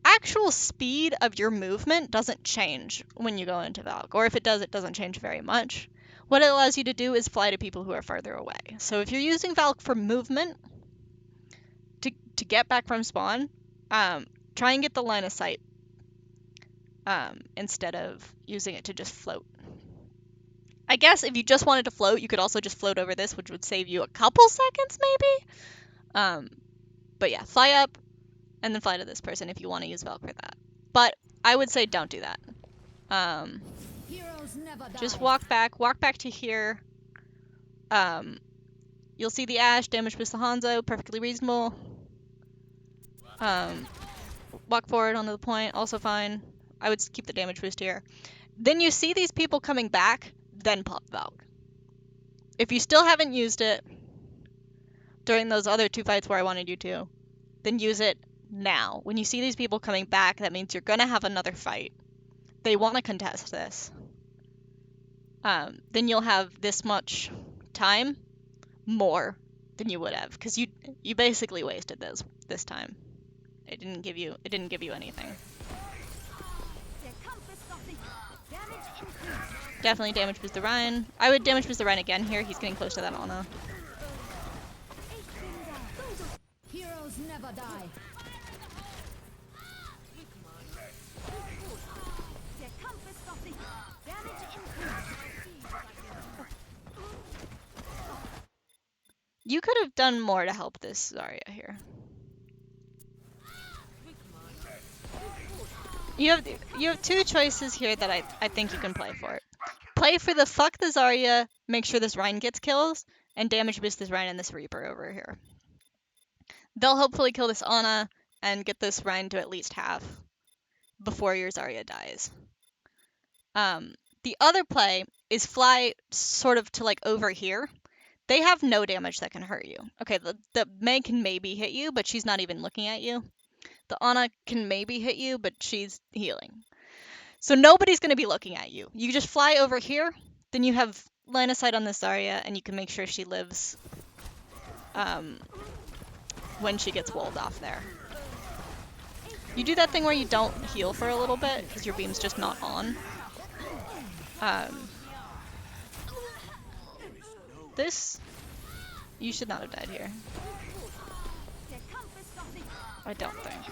actual speed of your movement doesn't change when you go into Valk, or if it does, it doesn't change very much. What it allows you to do is fly to people who are farther away. So if you're using Valk for movement to get back from spawn, try and get the line of sight instead of using it to just float. I guess if you just wanted to float, you could also just float over this, which would save you a couple seconds maybe. But yeah, fly up and then fly to this person if you want to use Valk for that. But I would say don't do that. Heroes never die. Just walk back to here. You'll see the Ashe, damage boost the Hanzo, perfectly reasonable. Walk forward onto the point, also fine. I would keep the damage boost here. Then you see these people coming back, then pop Valk. If you still haven't used it during those other 2 fights where I wanted you to, then use it now. When you see these people coming back, that means you're gonna have another fight. They want to contest this. Then you'll have this much time more than you would have, because you basically wasted this time. It didn't give you anything. Der Kampf ist noch nicht. Damage increased. Definitely damage boost the Ryan. I would damage boost the Ryan again here. He's getting close to that Ana. Ich bin da. Heroes never die. Der Kampf ist noch nicht. Damage increased. You could have done more to help this Zarya here. You have 2 choices here that I think you can play for. Play for the fuck the Zarya, make sure this Ryan gets kills, and damage boost this Ryan and this Reaper over here. They'll hopefully kill this Ana and get this Ryan to at least half before your Zarya dies. The other play is fly sort of to like over here. They have no damage that can hurt you. Okay, the Meg can maybe hit you, but she's not even looking at you. The Ana can maybe hit you, but she's healing. So nobody's going to be looking at you. You just fly over here, then you have line of sight on this Zarya, and you can make sure she lives when she gets walled off there. You do that thing where you don't heal for a little bit, because your beam's just not on. This... You should not have died here. Der Kampf ist noch nicht. I don't think.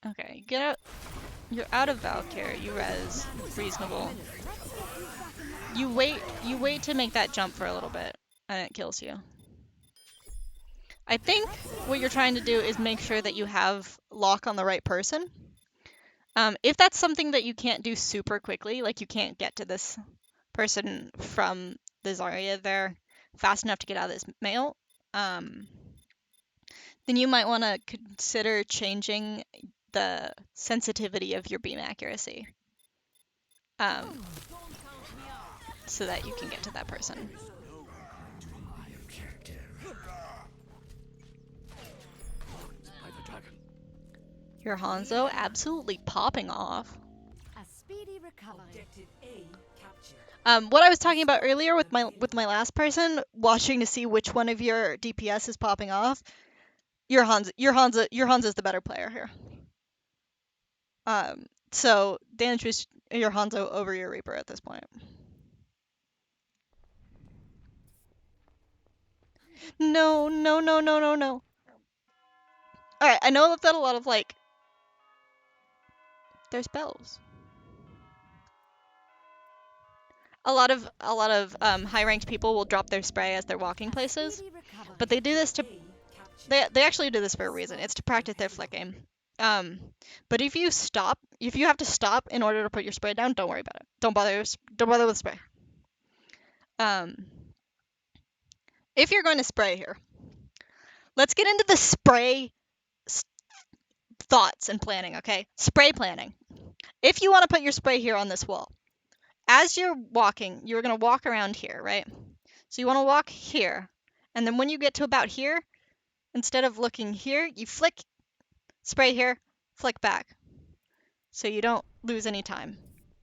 Okay, get out. You're out of Valk here. You res. Reasonable. You wait to make that jump for a little bit, and it kills you. I think what you're trying to do is make sure that you have lock on the right person. If that's something that you can't do super quickly, like you can't get to this person from the Zarya there fast enough to get out of this mail, then you might want to consider changing the sensitivity of your beam accuracy, so that you can get to that person. Your Hanzo absolutely popping off. A speedy recovery. Objective A captured. What I was talking about earlier with my last person, watching to see which one of your DPS is popping off, Your Hanzo's the better player here. So damage boost your Hanzo over your Reaper at this point. No, no, no, no, no, no. Alright, I know that a lot of, like, there's bells. A lot of high-ranked people will drop their spray as they're walking places, but they do this to they actually do this for a reason. It's to practice their flick aim. But if you have to stop in order to put your spray down, don't worry about it. Don't bother with spray. If you're going to spray here, let's get into the spray thoughts and planning, okay? Spray planning. If you want to put your spray here on this wall, as you're walking, you're going to walk around here, right? So you want to walk here, and then when you get to about here, instead of looking here, you flick, spray here, flick back. So you don't lose any time.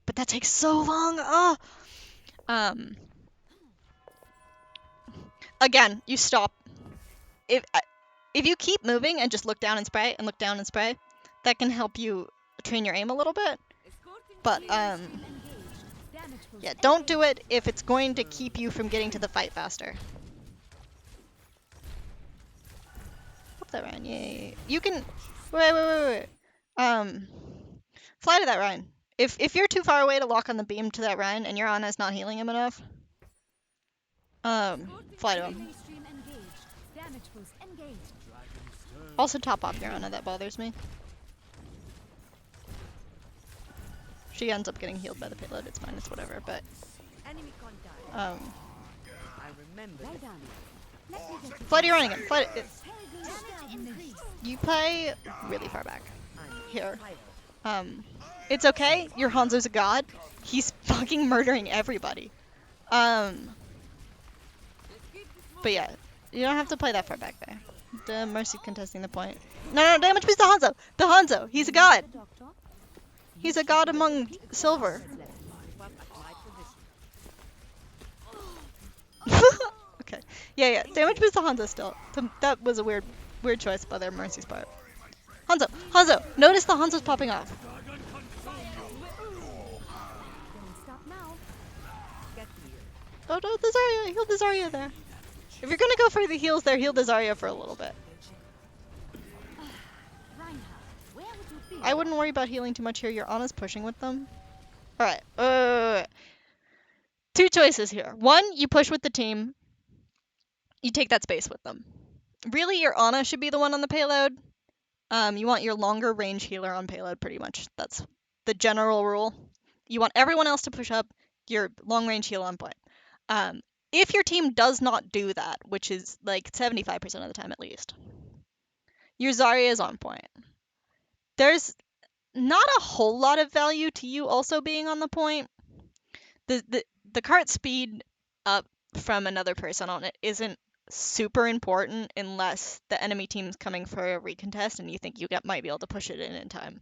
But that takes so long. Oh. Again, you stop. If you keep moving and just look down and spray and look down and spray, that can help you train your aim a little bit. But yeah, don't do it if it's going to keep you from getting to the fight faster. Flip that Ryan. Yeah. You can wait. Fly to that Ryan. If you're too far away to lock on the beam to that Ryan and your Ana's not healing him enough, fly to him. Also top off your Ana, that bothers me. She ends up getting healed by the payload, it's fine, it's whatever, but fly to your Ryan again. You play really far back here. It's okay, your Hanzo's a god. He's fucking murdering everybody. But yeah, you don't have to play that far back there. The Mercy contesting the point. No, damage boost the Hanzo! The Hanzo! He's a god! He's a god among silver. Okay. Yeah, damage boost the Hanzo still. That was a weird choice by their Mercy's part. Hanzo! Notice the Hanzo's popping off. Oh no, the Zarya! Heal the Zarya there. If you're gonna go for the heals there, heal the Zarya for a little bit. I wouldn't worry about healing too much here. Your Ana's pushing with them. Alright. Two choices here. One, you push with the team. You take that space with them. Really, your Ana should be the one on the payload. You want your longer range healer on payload, pretty much. That's the general rule. You want everyone else to push up, your long range heal on point. If your team does not do that, which is like 75% of the time at least, your Zarya is on point. There's not a whole lot of value to you also being on the point. The cart speed up from another person on it isn't super important unless the enemy team's coming for a recontest and you think you might be able to push it in time.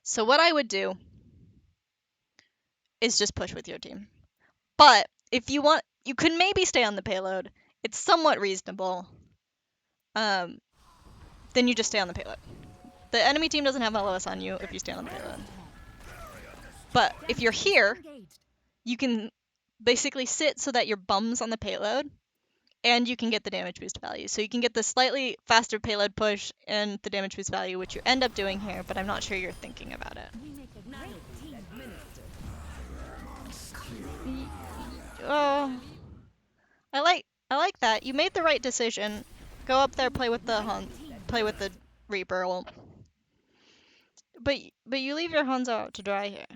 So what I would do is just push with your team. But if you want, you could maybe stay on the payload. It's somewhat reasonable. Then you just stay on the payload. The enemy team doesn't have LOS on you if you stay on the payload. But if you're here, you can basically sit so that your bum's on the payload, and you can get the damage boost value. So you can get the slightly faster payload push and the damage boost value, which you end up doing here, but I'm not sure you're thinking about it. Oh, I like that. You made the right decision. Go up there, play with the Reaper. But you leave your Hanzo out to dry here.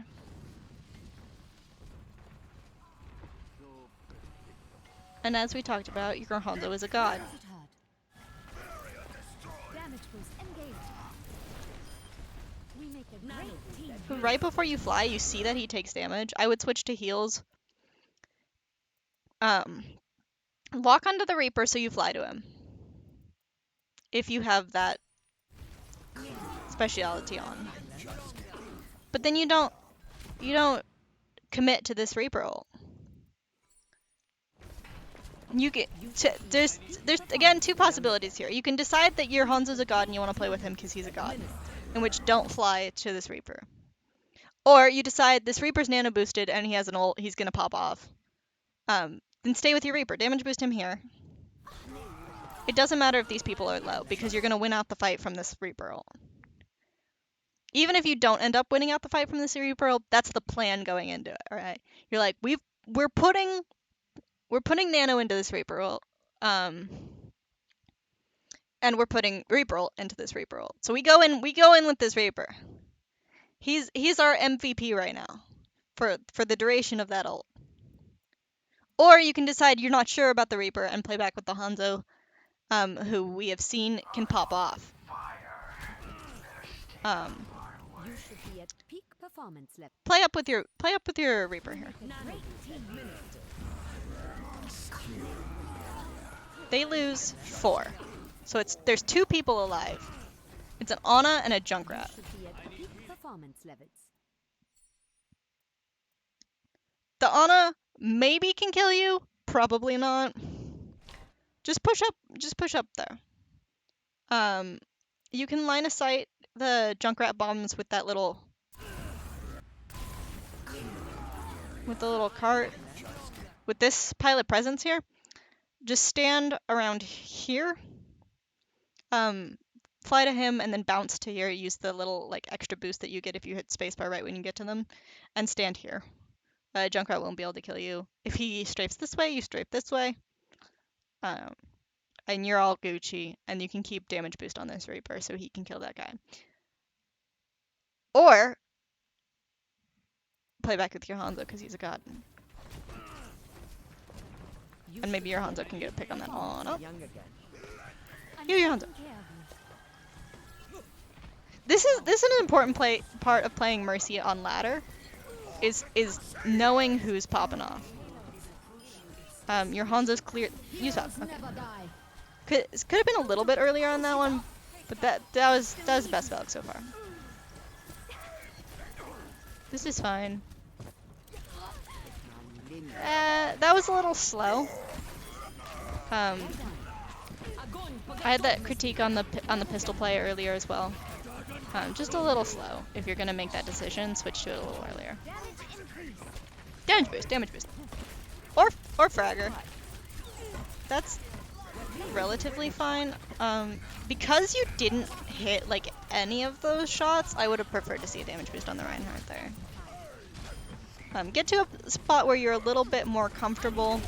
And as we talked about, your Hanzo is a god. Right before you fly, you see that he takes damage. I would switch to heals. Lock onto the Reaper so you fly to him. If you have that speciality on. But then you don't commit to this Reaper ult. You get there's again two possibilities here. You can decide that your Hanzo's a god and you want to play with him because he's a god, in which don't fly to this Reaper. Or you decide this Reaper's nano boosted and he has an ult, he's gonna pop off. Then stay with your Reaper. Damage boost him here. It doesn't matter if these people are low because you're gonna win out the fight from this Reaper ult. Even if you don't end up winning out the fight from this Reaper ult, that's the plan going into it. All right, you're like we're putting nano into this Reaper ult. And we're putting Reaper ult into this Reaper ult. So we go in with this Reaper. He's our MVP right now for the duration of that ult. Or you can decide you're not sure about the Reaper and play back with the Hanzo, who we have seen can pop off. You should be at peak performance level. Play up with your Reaper here. Great team. They lose 4. So there's 2 people alive. It's an Ana and a You Junkrat. should be at peak performance levels. The Ana maybe can kill you, probably not. Just push up there. You can line of sight the Junkrat bombs with that little cart. With this pilot presence here, just stand around here. Fly to him and then bounce to here. Use the little like extra boost that you get if you hit spacebar right when you get to them, and stand here. Junkrat won't be able to kill you. If he strafes this way, you strafe this way. And you're all Gucci, and you can keep damage boost on this Reaper so he can kill that guy. Or play back with your Hanzo because he's a god. And maybe your Hanzo can get a pick on that. Oh no. Heal your Hanzo. This is an important part of playing Mercy on ladder, is knowing who's popping off. Your Hanzo's clear. Use that. Okay. Could have been a little bit earlier on that one, but that was the best Valk so far. This is fine. That was a little slow. I had that critique on the pistol play earlier as well. Just a little slow. If you're gonna make that decision, switch to it a little earlier. Damage boost. Or fragger. That's relatively fine. Because you didn't hit like any of those shots, I would have preferred to see a damage boost on the Reinhardt there. Get to a spot where you're a little bit more comfortable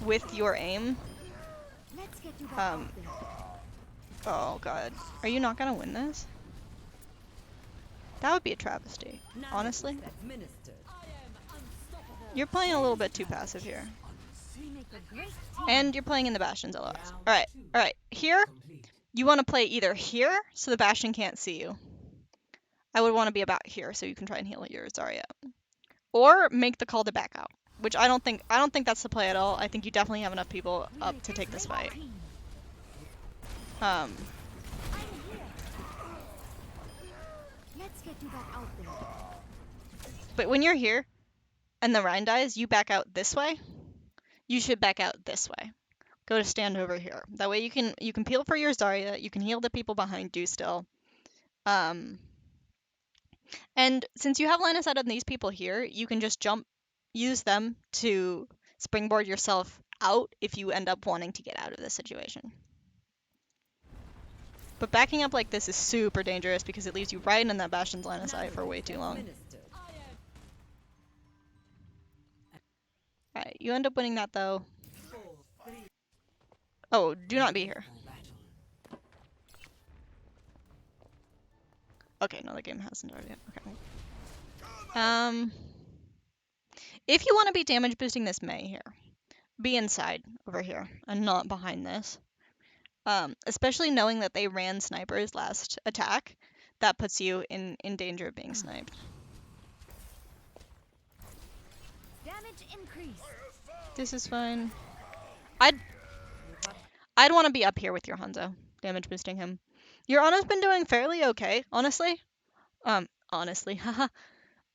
with your aim. Oh god. Are you not gonna win this? That would be a travesty, honestly. You're playing a little bit too passive here. And you're playing in the Bastion's LOS. Alright. Here, you want to play either here, so the Bastion can't see you. I would want to be about here, so you can try and heal your Zarya. Or make the call to back out, which I don't think that's the play at all. I think you definitely have enough people up to take this fight. But when you're here, and the Rhine dies, you back out this way. You should back out this way. Go to stand over here. That way you can peel for your Zarya. You can heal the people behind you still. And since you have line of sight on these people here, you can just use them to springboard yourself out if you end up wanting to get out of this situation. But backing up like this is super dangerous because it leaves you right in that Bastion's line of sight for way too long. Alright, you end up winning that though. Oh, do not be here. Okay, no, the game hasn't started yet. Okay. If you want to be damage boosting this Mei here, be inside over here and not behind this. Especially knowing that they ran snipers last attack, that puts you in danger of being sniped. Damage increase. This is fine. I'd want to be up here with your Hanzo, damage boosting him. Your Ana's been doing fairly okay, honestly. Haha.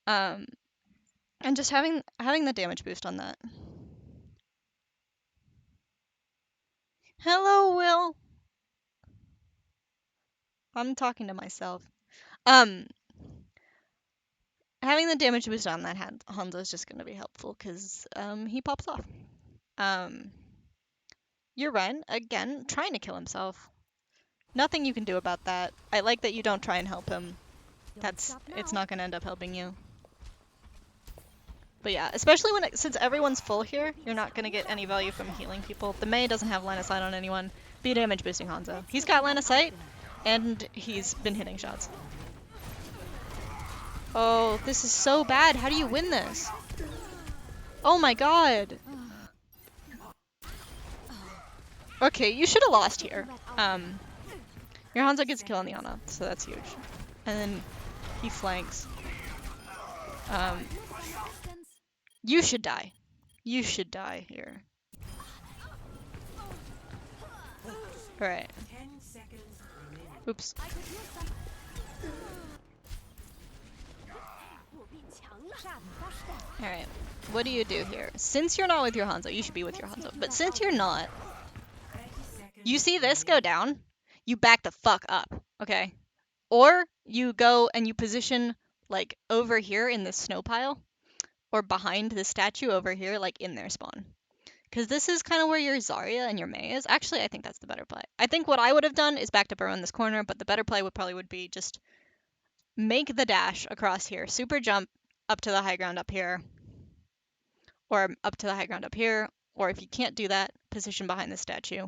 And just having the damage boost on that. Hello, Will. I'm talking to myself. Um, Having the damage boost on that Hanzo is just gonna be helpful because he pops off. Um, you're right. Again, trying to kill himself. Nothing you can do about that. I like that you don't try and help him. It's not gonna end up helping you. But yeah, especially since everyone's full here, you're not gonna get any value from healing people. The Mei doesn't have line of sight on anyone. Be damage boosting Hanzo. He's got line of sight, and he's been hitting shots. Oh, this is so bad. How do you win this? Oh my god. Okay, you should have lost here. Your Hanzo gets a kill on the Ana, so that's huge. And then he flanks. You should die. You should die here. Alright. Oops. Alright. What do you do here? Since you're not with your Hanzo, you should be with your Hanzo. But since you're not, you see this go down, you back the fuck up, okay? Or you go and you position, like, over here in this snow pile, or behind the statue over here, like, in their spawn. Because this is kind of where your Zarya and your Mei is. Actually, I think that's the better play. I think what I would have done is backed up around this corner, but the better play would be just make the dash across here. Super jump up to the high ground up here. Or up to the high ground up here. Or if you can't do that, position behind the statue.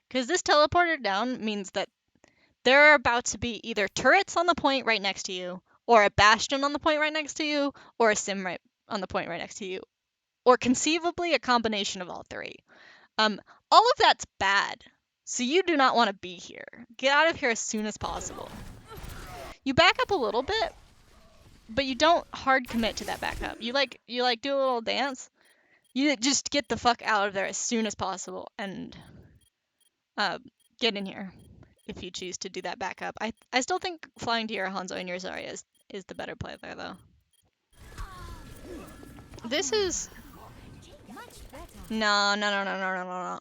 Because this teleporter down means that there are about to be either turrets on the point right next to you, or a bastion on the point right next to you, or a sim right on the point right next to you, or conceivably a combination of all three. All of that's bad, so you do not want to be here. Get out of here as soon as possible. You back up a little bit, but you don't hard commit to that backup. You do a little dance. You just get the fuck out of there as soon as possible and get in here if you choose to do that backup. I still think flying to your Hanzo and your Zarya is the better play there, though. This is... No.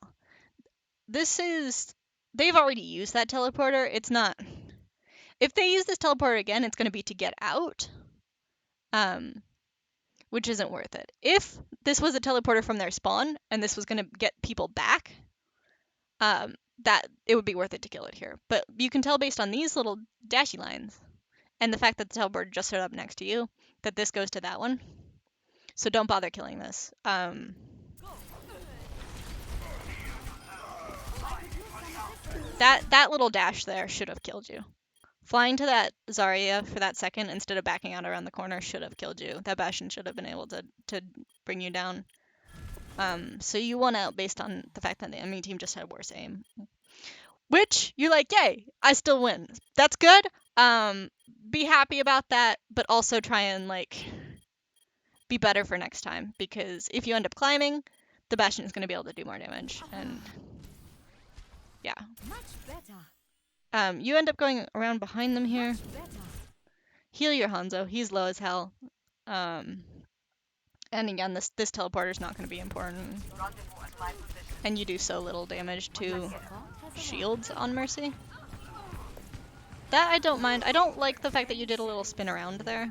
This is... They've already used that teleporter. It's not... If they use this teleporter again, it's going to be to get out. Which isn't worth it. If this was a teleporter from their spawn, and this was going to get people back, that it would be worth it to kill it here. But you can tell based on these little dashy lines, and the fact that the teleporter just showed up next to you, that this goes to that one. So don't bother killing this. That little dash there should have killed you. Flying to that Zarya for that second instead of backing out around the corner should have killed you. That Bastion should have been able to bring you down. So you won out based on the fact that the enemy team just had worse aim. Which, you're like, yay, I still win. That's good. Be happy about that, but also try and, like, be better for next time. Because if you end up climbing, the Bastion is going to be able to do more damage. And, yeah. You end up going around behind them here. Heal your Hanzo. He's low as hell. And again, this teleporter is not going to be important. And you do so little damage to shields on Mercy. That I don't mind. I don't like the fact that you did a little spin around there.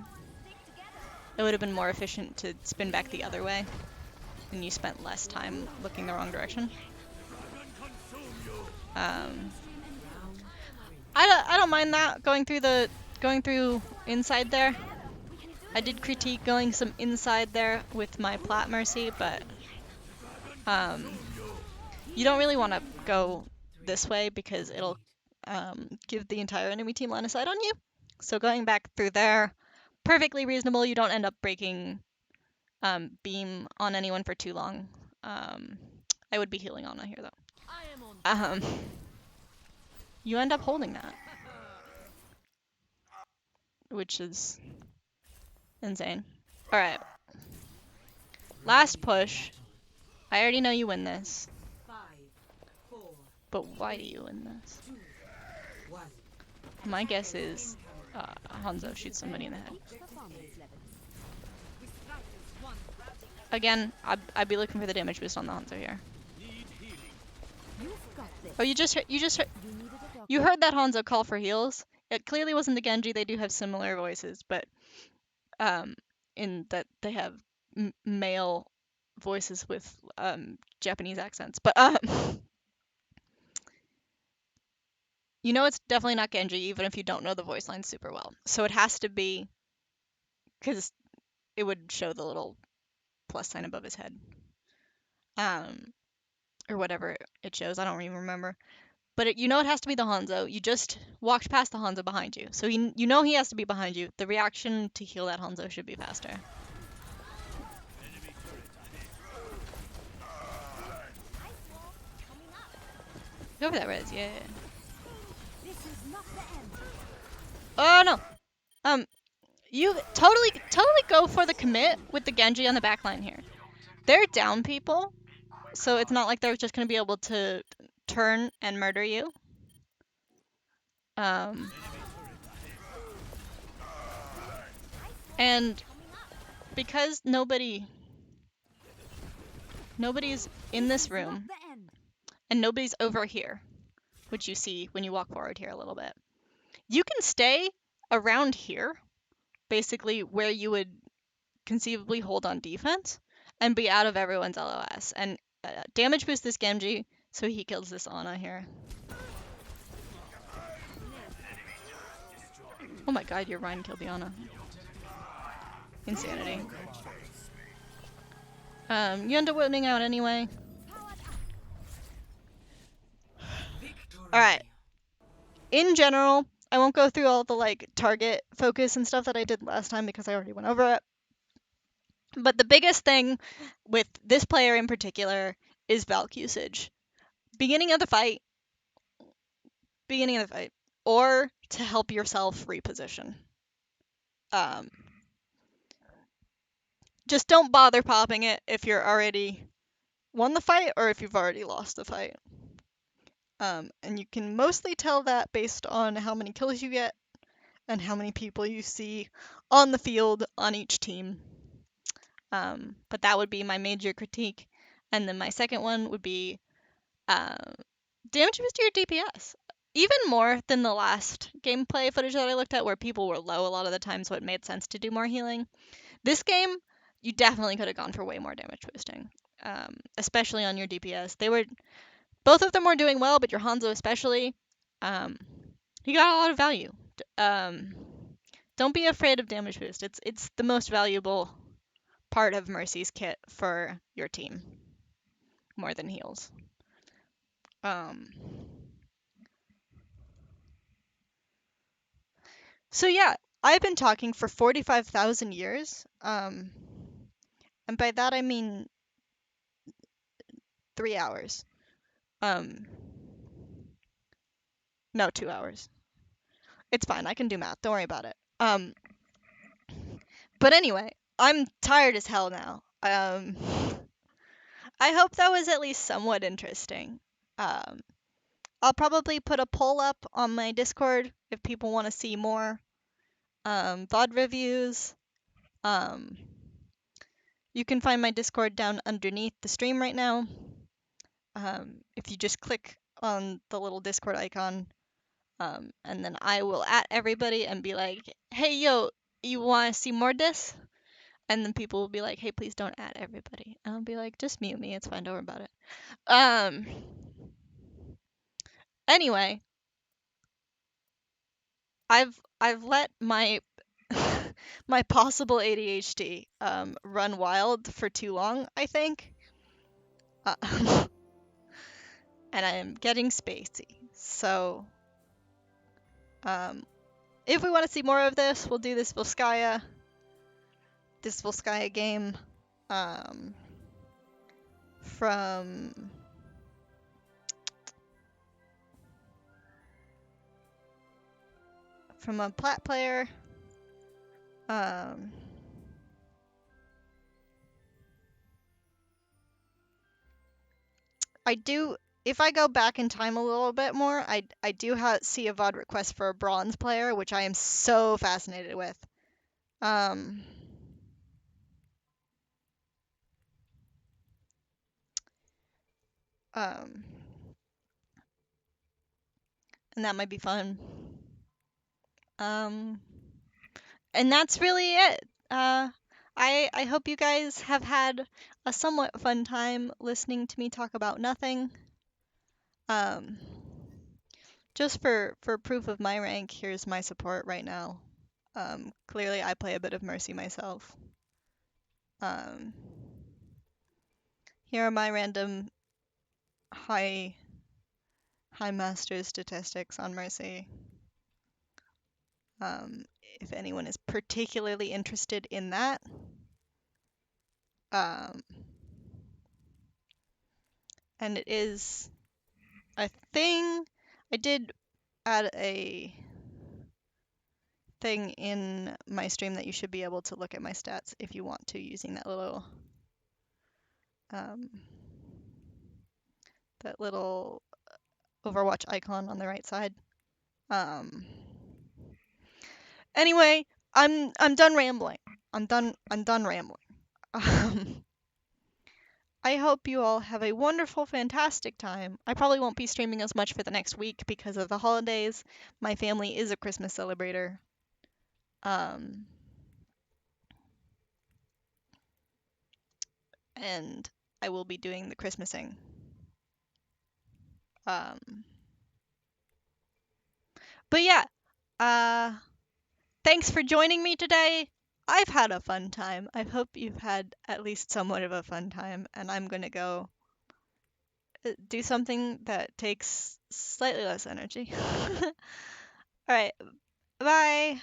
It would have been more efficient to spin back the other way. And you spent less time looking the wrong direction. I don't mind that, going through inside there. I did critique going some inside there with my plat Mercy, but you don't really want to go this way because it'll give the entire enemy team line of sight on you. So going back through there, perfectly reasonable. You don't end up breaking beam on anyone for too long. I would be healing Ana here though. You end up holding that, which is insane. Alright. Last push. I already know you win this. But why do you win this? My guess is Hanzo shoots somebody in the head. Again, I'd be looking for the damage boost on the Hanzo here. Need healing. You've got this. Oh, you just heard, You needed a doctor. you heard that Hanzo call for heals. It clearly wasn't the Genji. They do have similar voices, but in that they have male voices with Japanese accents. But you know it's definitely not Genji, even if you don't know the voice line super well. So it has to be, because it would show the little plus sign above his head. Or whatever it shows. I don't even remember. But you know it has to be the Hanzo. You just walked past the Hanzo behind you. So you know he has to be behind you. The reaction to heal that Hanzo should be faster. Go for that res, yeah. This is not the end. Oh no. You totally go for the commit with the Genji on the backline here. They're down people, so it's not like they're just gonna be able to turn and murder you. And because nobody's in this room, The end. and nobody's over here, which you see when you walk forward here a little bit, you can stay around here, basically where you would conceivably hold on defense, and be out of everyone's LOS, and damage boost this Genji so he kills this Ana here. Oh my god, your Ryan killed the Ana. Insanity. You end up winning out anyway. Alright. In general, I won't go through all the like target focus and stuff that I did last time because I already went over it. But the biggest thing with this player in particular is Valk usage. Beginning of the fight, or to help yourself reposition. Just don't bother popping it if you're already won the fight or if you've already lost the fight. And you can mostly tell that based on how many kills you get and how many people you see on the field on each team. But that would be my major critique. And then my second one would be damage boost to your DPS. Even more than the last gameplay footage that I looked at where people were low a lot of the time, so it made sense to do more healing. This game, you definitely could have gone for way more damage boosting, especially on your DPS. Both of them were doing well, but your Hanzo especially, he got a lot of value. Don't be afraid of damage boost. It's the most valuable part of Mercy's kit for your team, more than heals. So yeah, I've been talking for 45,000 years, and by that I mean 3 hours. No, 2 hours. It's fine, I can do math, don't worry about it. But anyway, I'm tired as hell now. I hope that was at least somewhat interesting. I'll probably put a poll up on my Discord if people want to see more VOD reviews. You can find my Discord down underneath the stream right now. If you just click on the little Discord icon, and then I will at everybody and be like, hey, yo, you want to see more of this? And then people will be like, hey, please don't add everybody. And I'll be like, just mute me. It's fine. Don't worry about it. Anyway, I've let my my possible ADHD run wild for too long, I think. And I'm getting spacey. So, if we want to see more of this, we'll do this Volskaya game from a plat player. If I go back in time a little bit more, I do see a VOD request for a bronze player, which I am so fascinated with. Um, and that might be fun. Um, and that's really it. I hope you guys have had a somewhat fun time listening to me talk about nothing. Um, just for proof of my rank, here's my support right now. Clearly I play a bit of Mercy myself. Um, here are my random high master statistics on Mercy. Um, if anyone is particularly interested in that. Um, and it is a thing. I did add a thing in my stream that you should be able to look at my stats if you want to, using um, that little Overwatch icon on the right side. Anyway, I'm done rambling. I'm done rambling. Um, I hope you all have a wonderful, fantastic time. I probably won't be streaming as much for the next week because of the holidays. My family is a Christmas celebrator. Um, and I will be doing the Christmasing. But yeah, thanks for joining me today. I've had a fun time. I hope you've had at least somewhat of a fun time, and I'm gonna go do something that takes slightly less energy. All right, bye.